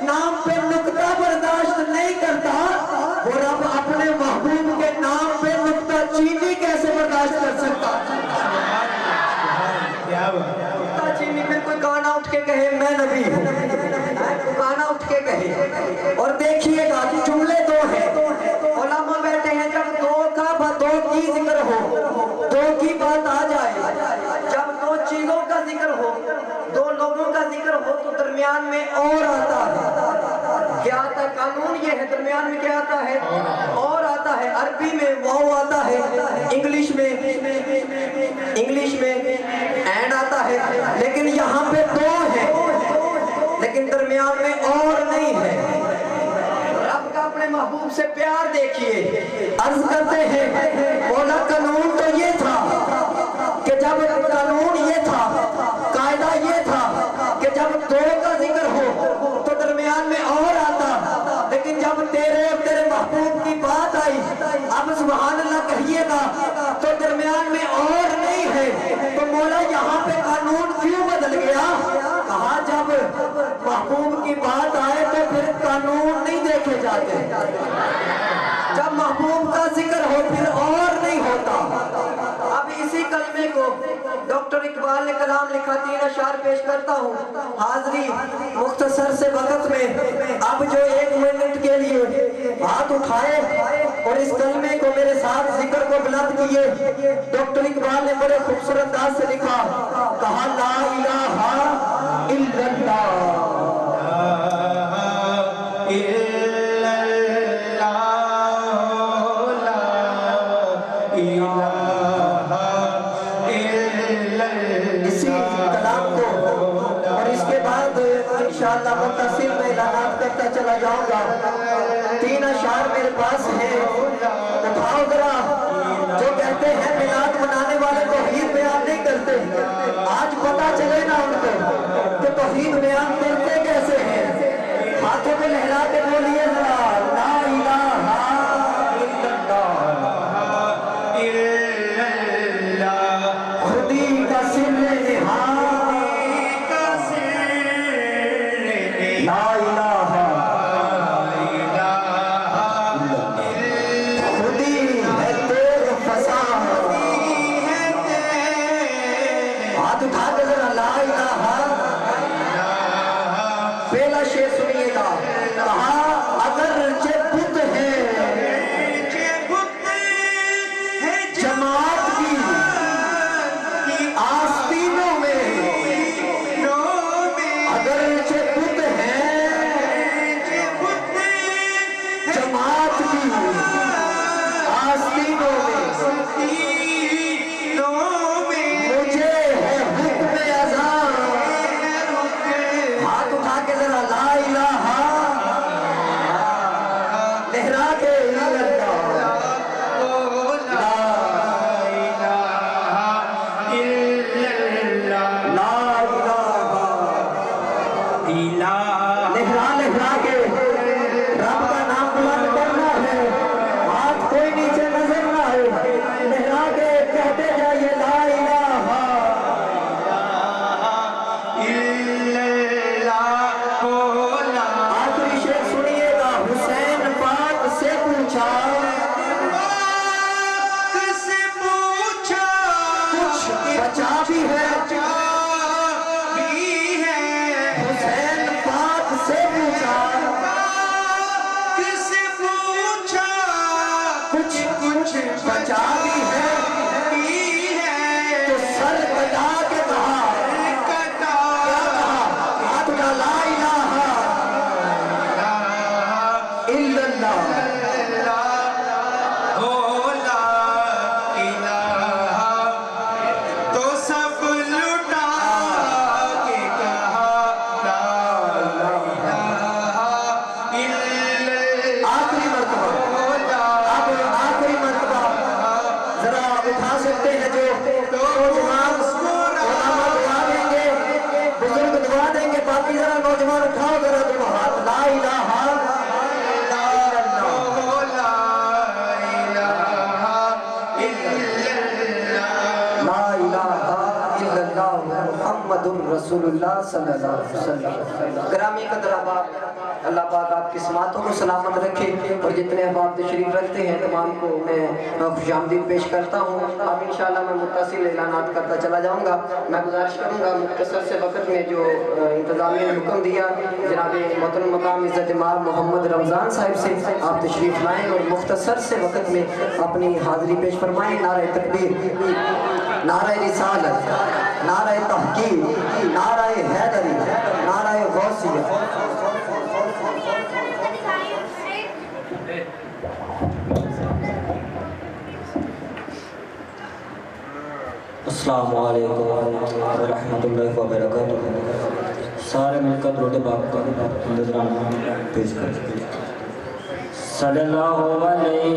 نام پہ نقطہ برداشت نہیں کرتا، وہ رب اپنے محبوب کے نام پہ نقطہ چینی کیسے برداشت کر سکتا؟ نقطہ چینی پہ کوئی گانا اٹھ کے کہے میں نبی ہوں، گانا اٹھ کے کہے۔ اور دیکھیے گا جملے 2 ہیں، علماء بیٹھے ہیں، جب 2 کی ذکر ہو، 2 کی بات آ جائے، جب 2 چیزوں کا ذکر ہو، 2 لوگوں کا ذکر ہو تو درمیان میں اور آتا ہے۔ کیا آتا ہے؟ قانون یہ ہے، درمیان میں کیا آتا ہے؟ اور آتا آتا ہے عربی میں واو آتا ہے، انگلش میں اینڈ آتا ہے، لیکن یہاں پہ دو ہے لیکن درمیان میں اور نہیں ہے۔ رب کا اپنے محبوب سے پیار دیکھیے، عرض کرتے ہیں مولا قانون تو یہ تھا کہ جب قانون یہ تھا، قاعدہ یہ تھا کہ جب دو کا ذکر ہو تو درمیان میں اور آتا، لیکن جب تیرے اور تیرے محبوب کی بات آئی اب سبحان اللہ کہیے گا تو درمیان میں اور نہیں ہے۔ تو مولا یہاں پہ قانون کیوں بدل گیا؟ کہا جب محبوب کی بات آئے تو پھر قانون نہیں دیکھے جاتے، جب محبوب کا ذکر ہو پھر اور نہیں ہوتا۔ اب اسی کلمے کو ڈاکٹر اقبال نے کلام لکھا، 3 اشعار پیش کرتا ہوں حاضری مختصر سے وقت میں۔ اب جو 1 منٹ کے لیے ہاتھ اٹھائے اور اس کلمے کو میرے ساتھ ذکر کو بلند کیے، ڈاکٹر اقبال نے بڑے خوبصورت انداز سے لکھا، کہا لا الہ الا اللہ، انشاءاللہ متصل میں اعلانات کرتا چلا جاؤں گا۔ 3 اشعار میرے پاس ہیں، اٹھاؤ ذرا۔ جو کہتے ہیں میلاد منانے والے توحید بیان نہیں کرتے، آج پتہ چلے نا ان کو کہ توحید بیان کرتے کیسے ہیں۔ ہاتھوں میں لہرا کے بولیے ذرا لا الہ الا اللہ، خودی کا سر نہاد، لا الہ الا اللہ، خودی ہے تیغ فسان۔ ہاتھ اٹھا کے ذرا لا الہ، پہلا شعر سنیے گا، کہا اگرچہ بت ہے جماعت کی آستینوں میں، اگرچہ بت ہے جماعت کی آستینوں میں، مجھے ہے حکم اذان۔ ہاتھ اٹھا کے ذرا لا الہ لہرا کے لا الہ لہرا لہرا کے رب کا نام بلند کرنا ہے، ہاتھ کوئی نیچے نظر نہ ہے، لہرا کے کہتے جائیے لا الہ الا اللہ۔ آخری شعر سنیے گا، حسین پاک سے پوچھا، کچھ بچا بھی ہے، حسین پاک سے پوچھا، کچھ بچا بھی ہے، تو سر کٹا کے کہا، کیا کہا؟ ہاتھ اٹھا لا الہ الا اللہ۔ آخری مرتبہ، اب آخری مرتبہ ذرا اٹھا سکتے ہیں جو نوجوان علماء دعا دیں گے، بزرگ دعا دیں گے، باقی ذرا نوجوان اٹھاؤ ذرا دو ہاتھ، لا الہ الا اللہ، لا الہ الا اللہ محمد رسول اللہ صلی اللہ علیہ وسلم۔ گرامی قدر احباب، اللہ پاک آپ کی سماعتوں کو سلامت رکھے، اور جتنے احباب تشریف رکھتے ہیں تمام کو میں خوش آمدید پیش کرتا ہوں۔ اب انشاءاللہ میں متصل اعلانات کرتا چلا جاؤں گا۔ میں گزارش کروں گا مختصر سے وقت میں جو انتظامیہ نے حکم دیا، جناب محترم مقام عزت مآب محمد رمضان صاحب سے آپ تشریف لائیں اور مختصر سے وقت میں اپنی حاضری پیش فرمائیں۔ نعرہ تکبیر، نعرہ رسالت، نعرہ تحقیق، نعرہ حیدری، نعرہ غوثیہ۔ السلام علیکم ورحمۃ اللہ وبرکاتہ۔ سارے مل کر درود پاک کا نذرانہ پیش کریں۔ صلی اللہ علیہ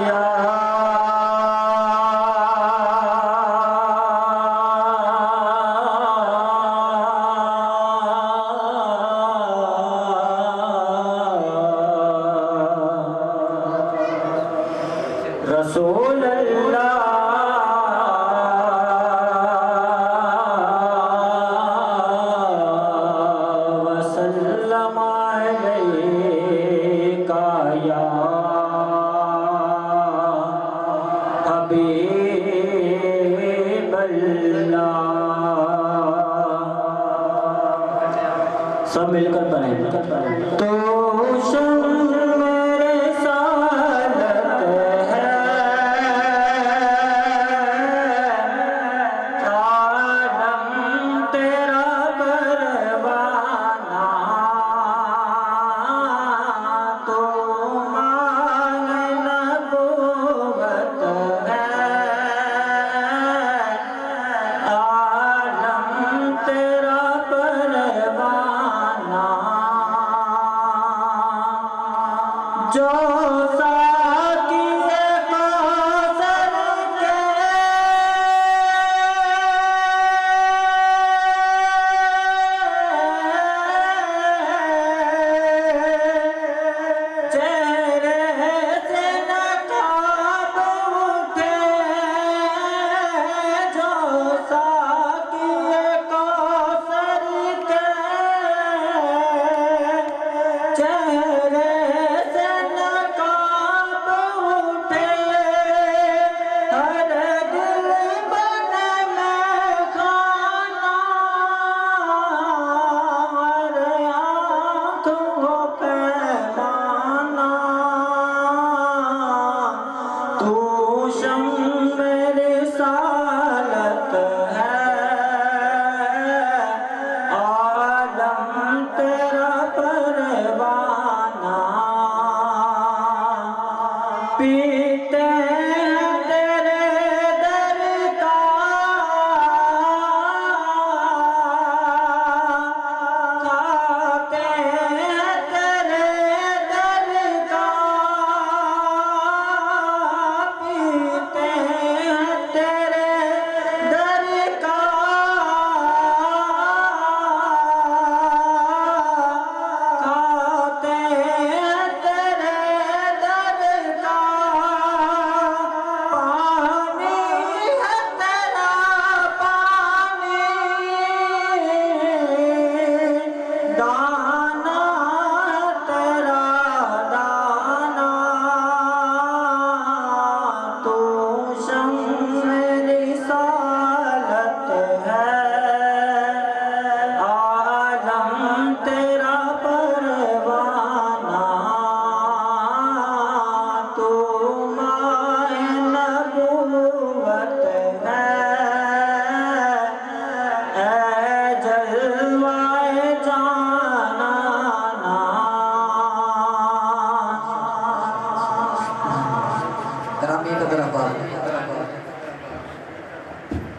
یا رسول اللہ وسلم علیک یا حبیب اللہ۔ سب مل کر پڑھیں۔ تو جو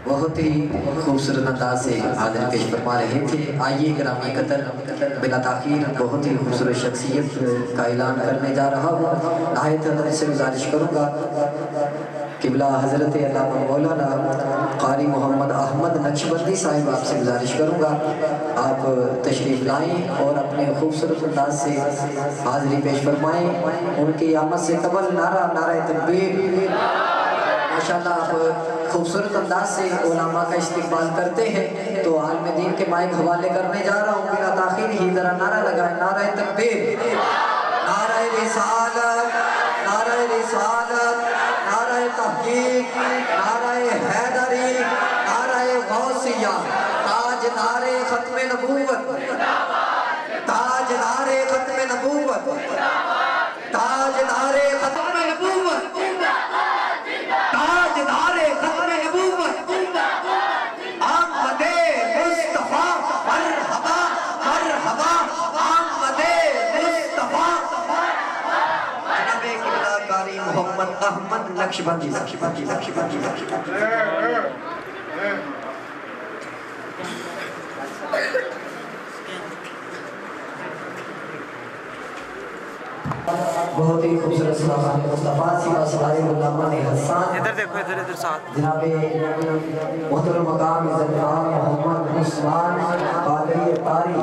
بہت ہی خوبصورت انداز سے حاضری پیش فرما رہے تھے۔ آئیے گرامی قدر بلا تاخیر بہت ہی خوبصورت شخصیت کا اعلان کرنے جا رہا ہوں۔ نہایت حضرت سے گزارش کروں گا قبلہ حضرت علامہ مولانا قاری محمد احمد نقشبندی صاحب آپ سے گزارش کروں گا آپ تشریف لائیں اور اپنے خوبصورت انداز سے حاضری پیش فرمائیں۔ ان کی آمد سے قبل نعرہ تکبیر۔ ماشاءاللہ آپ خوبصورت انداز سے علماء کا استقبال کرتے ہیں تو عالم دین کے مائک حوالے کرنے جا رہا ہوں۔ بلا تاخیر ہی ذرا نعرہ لگائیں، نعرہ تکبیر، نعرہ رسالت، نعرہ رسالت، نعرہ تحقیق، نعرہ حیدری، نعرہ غوثیہ، تاج نعرہ ختم نبوت، تاج نعرہ ختم نبوت، تاج نعرہ ختم نبوت، تاج نعرہ ختم نبوت، آمد مصطفیٰ مرحبا مرحبا، آمد مصطفیٰ۔ جناب قبلہ قاری محمد احمد نقشبندی بہت ہی خوبصورت سلام مصطفیٰ سیدھا سواری علامہ حسان ادھر ساتھ جناب محترم مقام عزت محمد عثمان قادری طاری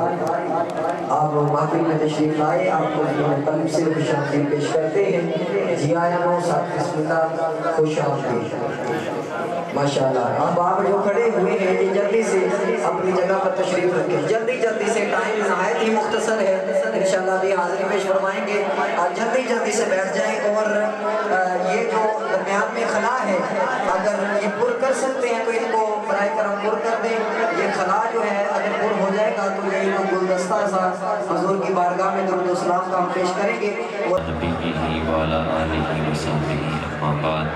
آپ محفل میں تشریف لائے، آپ کو قلب سے خوش آمدید پیش کرتے ہیں۔ جی آیا نو ساتھ بسم اللہ خوش آمدید ماشاءاللہ۔ اب آپ جو کھڑے ہوئے ہیں یہ جلدی سے اپنی جگہ پر تشریف رکھیں، جلدی سے، ٹائم نہایت ہی مختصر ہے، انشاءاللہ بھی حاضری پیش فرمائیں گے، اور جلدی سے بیٹھ جائیں، اور یہ جو درمیان میں خلا ہے اگر یہ پر کر سکتے ہیں تو ان کو برائے کرم پر کر دیں۔ یہ خلا جو ہے اگر پر ہو جائے گا تو یہ گلدستہ سا حضور کی بارگاہ میں درود و سلام کا ہم پیش کریں گے۔ نبیہ وعلی آلہ وصحبہ اما بعد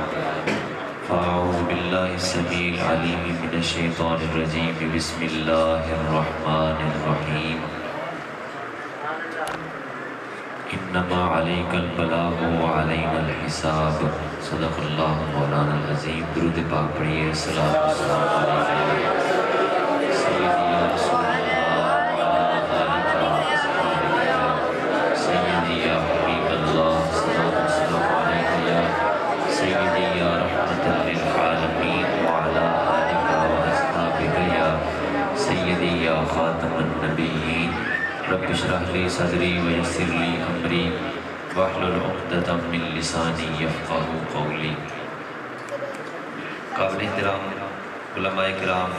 فاعوذ باللہ السمیع العلیم من الشیطان الرجیم بسم اللہ الرحمن الرحیم انما علیک البلاغ وعلینا الحساب صدق اللہ مولانا العظیم۔ درود پاک پڑھیے، صلاۃ و سلام علیہ سیدی یا رسول اللہ وعلی آلہ سیدی یا حبیب اللہ، صلاۃ و سلام علیہ یا سیدی یا رحمت للعالمین وعلی آلہ واصحابہ یا سیدی یا خاتم النبیین۔ رب اشرح لی صدری ویسر لی امری واحلل عقدۃ من لسانی یفقہوا قولی۔ قابل احترام علماء کرام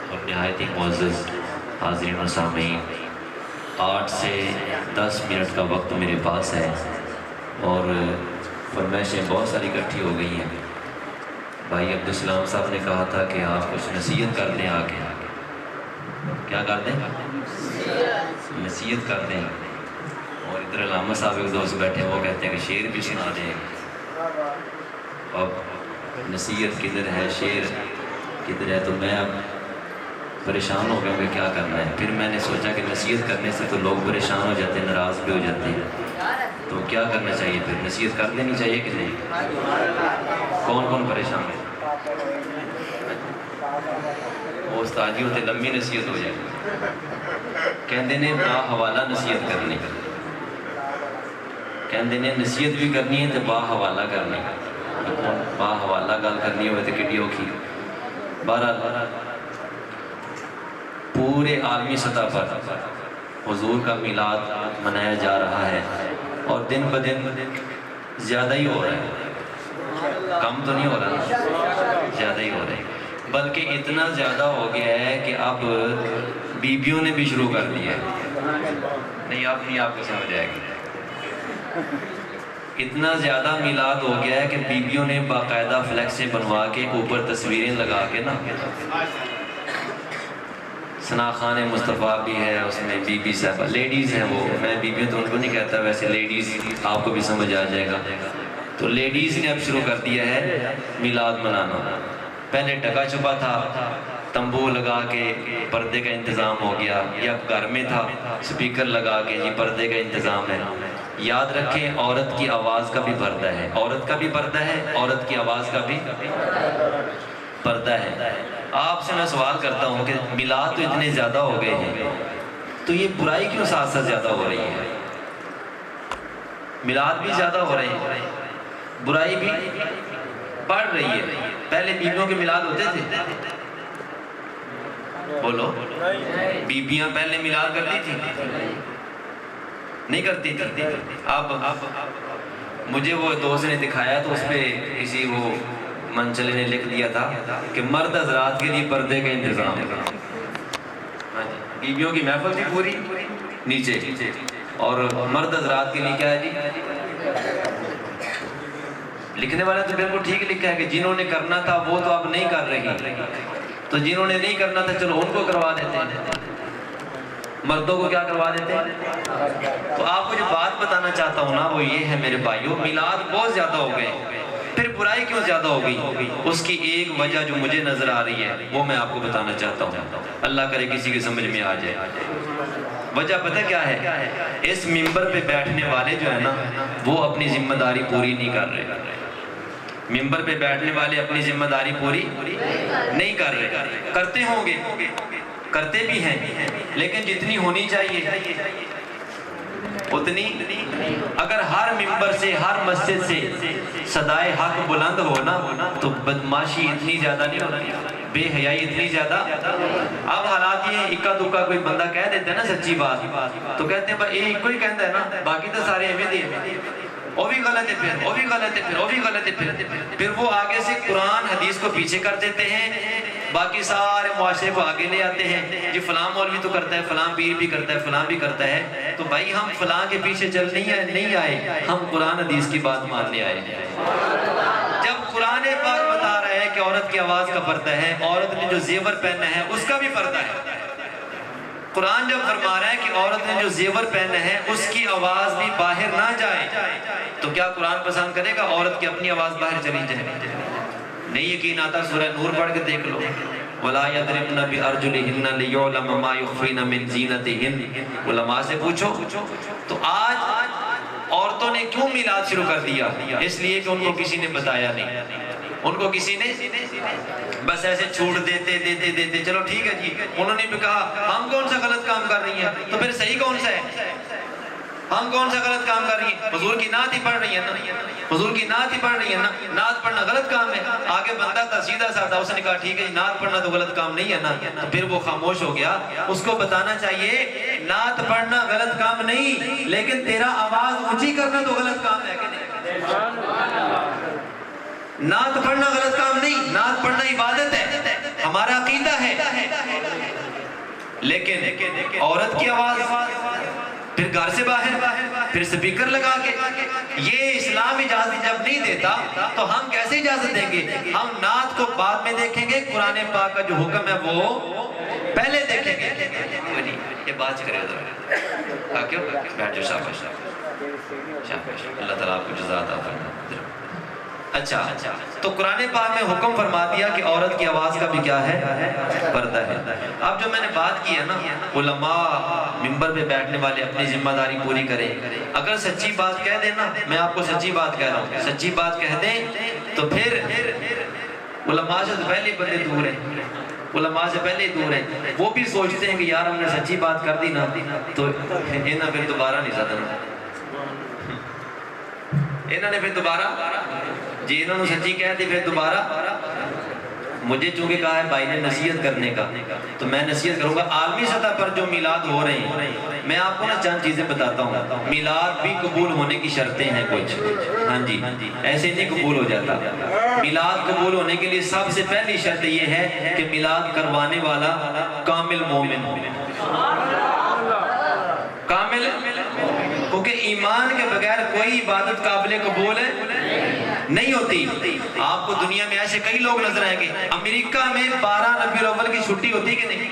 اور نہایت ہی معزز حاضرین و سامعین، 8 سے 10 منٹ کا وقت میرے پاس ہے اور فرمائشیں بہت ساری اکٹھی ہو گئی ہیں۔ بھائی عبدالسلام صاحب نے کہا تھا کہ آپ کچھ نصیحت کر دیں، آگے کیا کر دیں؟ نصیحت کر دیں۔ اور ادھر علامہ صاحب ایک دوست بیٹھے وہ کہتے ہیں کہ شعر بھی سنا دیں۔ اب نصیحت کدھر ہے، شعر کدھر ہے؟ تو میں اب پریشان ہو گیا کہ کیا کرنا ہے۔ پھر میں نے سوچا کہ نصیحت کرنے سے تو لوگ پریشان ہو جاتے ہیں، ناراض بھی ہو جاتے ہیں، تو کیا کرنا چاہیے؟ پھر نصیحت کر دینی چاہیے کہ نہیں؟ کون پریشان ہے؟ وہ استاد جی ہوتے لمبی نصیحت ہو جائے، کہندے نے با حوالہ نصیحت کرنی، کہندے نے نصیحت بھی کرنی ہے تو با حوالہ کرنی، با حوالہ گل کرنی ہوئے تو کڈی اوکھی۔ بہرحال پورے عالمی سطح پر حضور کا میلاد منایا جا رہا ہے اور دن بدن زیادہ ہی ہو رہا ہے، کم تو نہیں ہو رہا، زیادہ ہی ہو رہا ہے، بلکہ اتنا زیادہ ہو گیا ہے کہ اب بیبیوں نے بھی شروع کر دیا ہے۔ نہیں آپ کو سمجھ آئے گی، اتنا زیادہ میلاد ہو گیا ہے کہ بیبیوں نے باقاعدہ فلیکسیں بنوا کے اوپر تصویریں لگا کے نا، ثنا خان مصطفیٰ بھی ہے اس میں، بی بی صاحبہ لیڈیز ہیں، وہ میں بیبیوں تو ان کو نہیں کہتا، ویسے لیڈیز آپ کو بھی سمجھ آ جائے گا۔ تو لیڈیز نے اب شروع کر دیا ہے میلاد منانا۔ پہلے ٹکا چھپا تھا، تمبو لگا کے پردے کا انتظام ہو گیا، یا گھر میں تھا سپیکر لگا کے جی پردے کا انتظام ہے۔ یاد رکھیں عورت کی آواز کا بھی پردہ ہے، عورت کا بھی پردہ ہے، عورت کی آواز کا بھی پردہ ہے۔ آپ سے میں سوال کرتا ہوں کہ میلاد تو اتنے زیادہ ہو گئے ہیں تو یہ برائی کیوں ساتھ ساتھ زیادہ ہو رہی ہے؟ میلاد بھی زیادہ ہو رہے ہیں، برائی بھی بڑھ رہی ہے۔ پہلے بیبیوں کے میلاد ہوتے تھے؟ بولو، بیبیاں پہلے میلاد کرتی تھی؟ نہیں کرتی تھی۔ اب مجھے وہ دوست نے دکھایا تو اس پہ کسی وہ منچلے نے لکھ دیا تھا کہ مرد حضرات کے لیے پردے کا انتظام ہے۔ بیبیوں کی محفل تھی پوری نیچے، اور مرد حضرات کے لیے کیا ہے جی؟ لکھنے والے تو بالکل ٹھیک لکھا ہے کہ جنہوں نے کرنا تھا وہ تو اب نہیں کر رہی، تو جنہوں نے نہیں کرنا تھا چلو ان کو کروا دیتے ہیں، مردوں کو کیا کروا دیتے ہیں۔ تو آپ کو جو بات بتانا چاہتا ہوں نا وہ یہ ہے میرے بھائیوں، میلاد بہت زیادہ ہو گئے، پھر برائی کیوں زیادہ ہو گئی؟ اس کی ایک وجہ جو مجھے نظر آ رہی ہے وہ میں آپ کو بتانا چاہتا ہوں، اللہ کرے کسی کے سمجھ میں آ جائے۔ وجہ پتہ کیا ہے؟ اس منبر پہ بیٹھنے والے جو ہے نا وہ اپنی ذمہ داری پوری نہیں کر رہے۔ ممبر پہ بیٹھنے والے اپنی ذمہ داری پوری نہیں کر رہے، کرتے ہوں گے، کرتے بھی ہیں، لیکن جتنی ہونی چاہیے اتنی، اگر ہر ممبر سے، ہر مسجد سے صدائے حق بلند ہونا تو بدماشی اتنی زیادہ نہیں ہوتی، بے حیائی اتنی زیادہ۔ اب حالات یہ ہیں، اکا دکا کوئی بندہ کہہ دیتا ہے نا سچی بات، تو کہتے ہیں بھائی ایک کوئی کہتا ہے نا، باقی تو سارے ایویں دے، وہ بھی غلط ہے، پھر وہ بھی غلط ہے، پھر وہ بھی غلط ہے، پھر وہ آگے سے قرآن حدیث کو پیچھے کر دیتے ہیں، باقی سارے معاشرے کو آگے لے آتے ہیں، جی فلاں مولوی تو کرتا ہے، فلاں پیر بھی کرتا ہے، فلاں بھی کرتا ہے، تو بھائی ہم فلاں کے پیچھے چل نہیں آئے، ہم قرآن حدیث کی بات ماننے آئے ہیں۔ جب قرآن پاک بتا رہا ہے کہ عورت کی آواز کا پردہ ہے، عورت نے جو زیور پہنا ہے اس کا بھی پردہ ہے، قرآن جب فرما رہا ہے کہ عورت نے جو زیور پہنا ہے اس کی آواز بھی باہر نہ جائے، تو کیا قرآن پسند کرے گا عورت کی اپنی آواز باہر چلی جائے؟ نہیں یقین آتا سورہ نور پڑھ کے دیکھ لو، وَلَا يَضْرِبْنَ بِأَرْجُلِهِنَّ لِيُعْلَمَ مَا يُخْفِينَ مِنْ زِينَتِهِنَّ۔ علماء سے پوچھو تو آج عورتوں نے کیوں میلاد شروع کر دیا؟ اس لیے کہ ان کو کسی نے بتایا نہیں، ان کو کسی نے بس ایسے چھوڑ دیتے چلو ٹھیک ہے جی، انہوں نے بھی کہا ہم کون سا غلط کام کر رہی ہیں، تو پھر صحیح کون سا ہے؟ ہم کون سا غلط کام کر رہی ہیں؟ حضور کی نعت ہی پڑھ رہی ہیں نا، حضور کی نعت ہی پڑھ رہی ہیں نا، نعت پڑھنا غلط کام ہے؟ آگے بندہ تھا سیدھا سا تھا، اس نے کہا ٹھیک ہے نعت پڑھنا تو غلط کام نہیں ہے نا، تو پھر وہ خاموش ہو گیا۔ اس کو بتانا چاہیے نعت پڑھنا غلط کام نہیں، لیکن تیرا آواز اونچی کرنا تو غلط کام ہے کہ نہیں؟ نعت پڑھنا غلط کام نہیں، نعت پڑھنا عبادت ہے، ہمارا عقیدہ ہے، لیکن عورت کی آواز پھر گھر سے باہر، پھر سپیکر لگا کے، یہ اسلام اجازت جب نہیں دیتا تو ہم کیسے اجازت دیں گے؟ ہم نعت کو بعد میں دیکھیں گے، قرآن پاک کا جو حکم ہے وہ پہلے دیکھیں گے۔ یہ بات کرے ذرا کیوں بیٹھ جاؤ، شاباش شاباش، اللہ تعالیٰ آپ کو جزا عطا فرمائے۔ اچھا تو قرآن پاک میں حکم فرما دیا کہ عورت کی آواز کا بھی کیا ہے؟ پردہ ہے۔ اب جو میں نے بات کی ہے نا، علماء ممبر پہ بیٹھنے والے اپنی ذمہ داری پوری کریں، اگر سچی بات کہہ دیں نا، میں آپ کو سچی بات کہہ رہا ہوں، سچی بات کہہ دیں تو پھر علماء سے پہلے بندے دور ہیں، علماء سے پہلے ہی دور ہیں، وہ بھی سوچتے ہیں کہ یار ہم نے سچی بات کر دی نا تو انہاں پھر دوبارہ نہیں سدنا، انہوں نے پھر دوبارہ جی انہوں نے سچی کہہ دی پھر دوبارہ، مجھے چونکہ کہا ہے بھائی نے نصیحت کرنے کا تو میں نصیحت کروں گا۔ عالمی سطح پر جو میلاد ہو رہے ہیں، میں آپ کو نا چند چیزیں بتاتا ہوں، میلاد بھی قبول ہونے کی شرطیں ہیں کچھ، ہاں جی ایسے نہیں قبول ہو جاتا۔ میلاد قبول ہونے کے لیے سب سے پہلی شرط یہ ہے کہ میلاد کروانے والا کامل مومن ہو، کامل، کیونکہ ایمان کے بغیر کوئی عبادت قابل قبول نہیں ہوتی۔ آپ کو دنیا میں ایسے کئی لوگ نظر آئیں گے، امریکہ میں 12 ربیع الاول کی چھٹی ہوتی کہ نہیں؟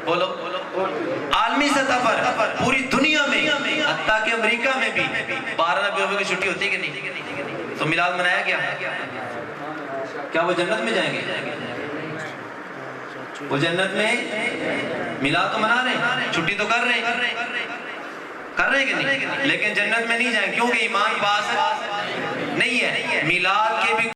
بولو، عالمی سطح پر پوری دنیا میں، حتیٰ کہ امریکہ میں بھی 12 ربیع الاول کی چھٹی ہوتی کہ نہیں؟ تو میلاد منایا کیا وہ جنت میں جائیں گے؟ وہ جنت میں میلاد تو منا رہے ہیں، چھٹی تو کر رہے ہیں کہ نہیں، لیکن جنت میں نہیں جائیں کیونکہ ایمان پاس نہیں ہے۔ میلاد کے بھی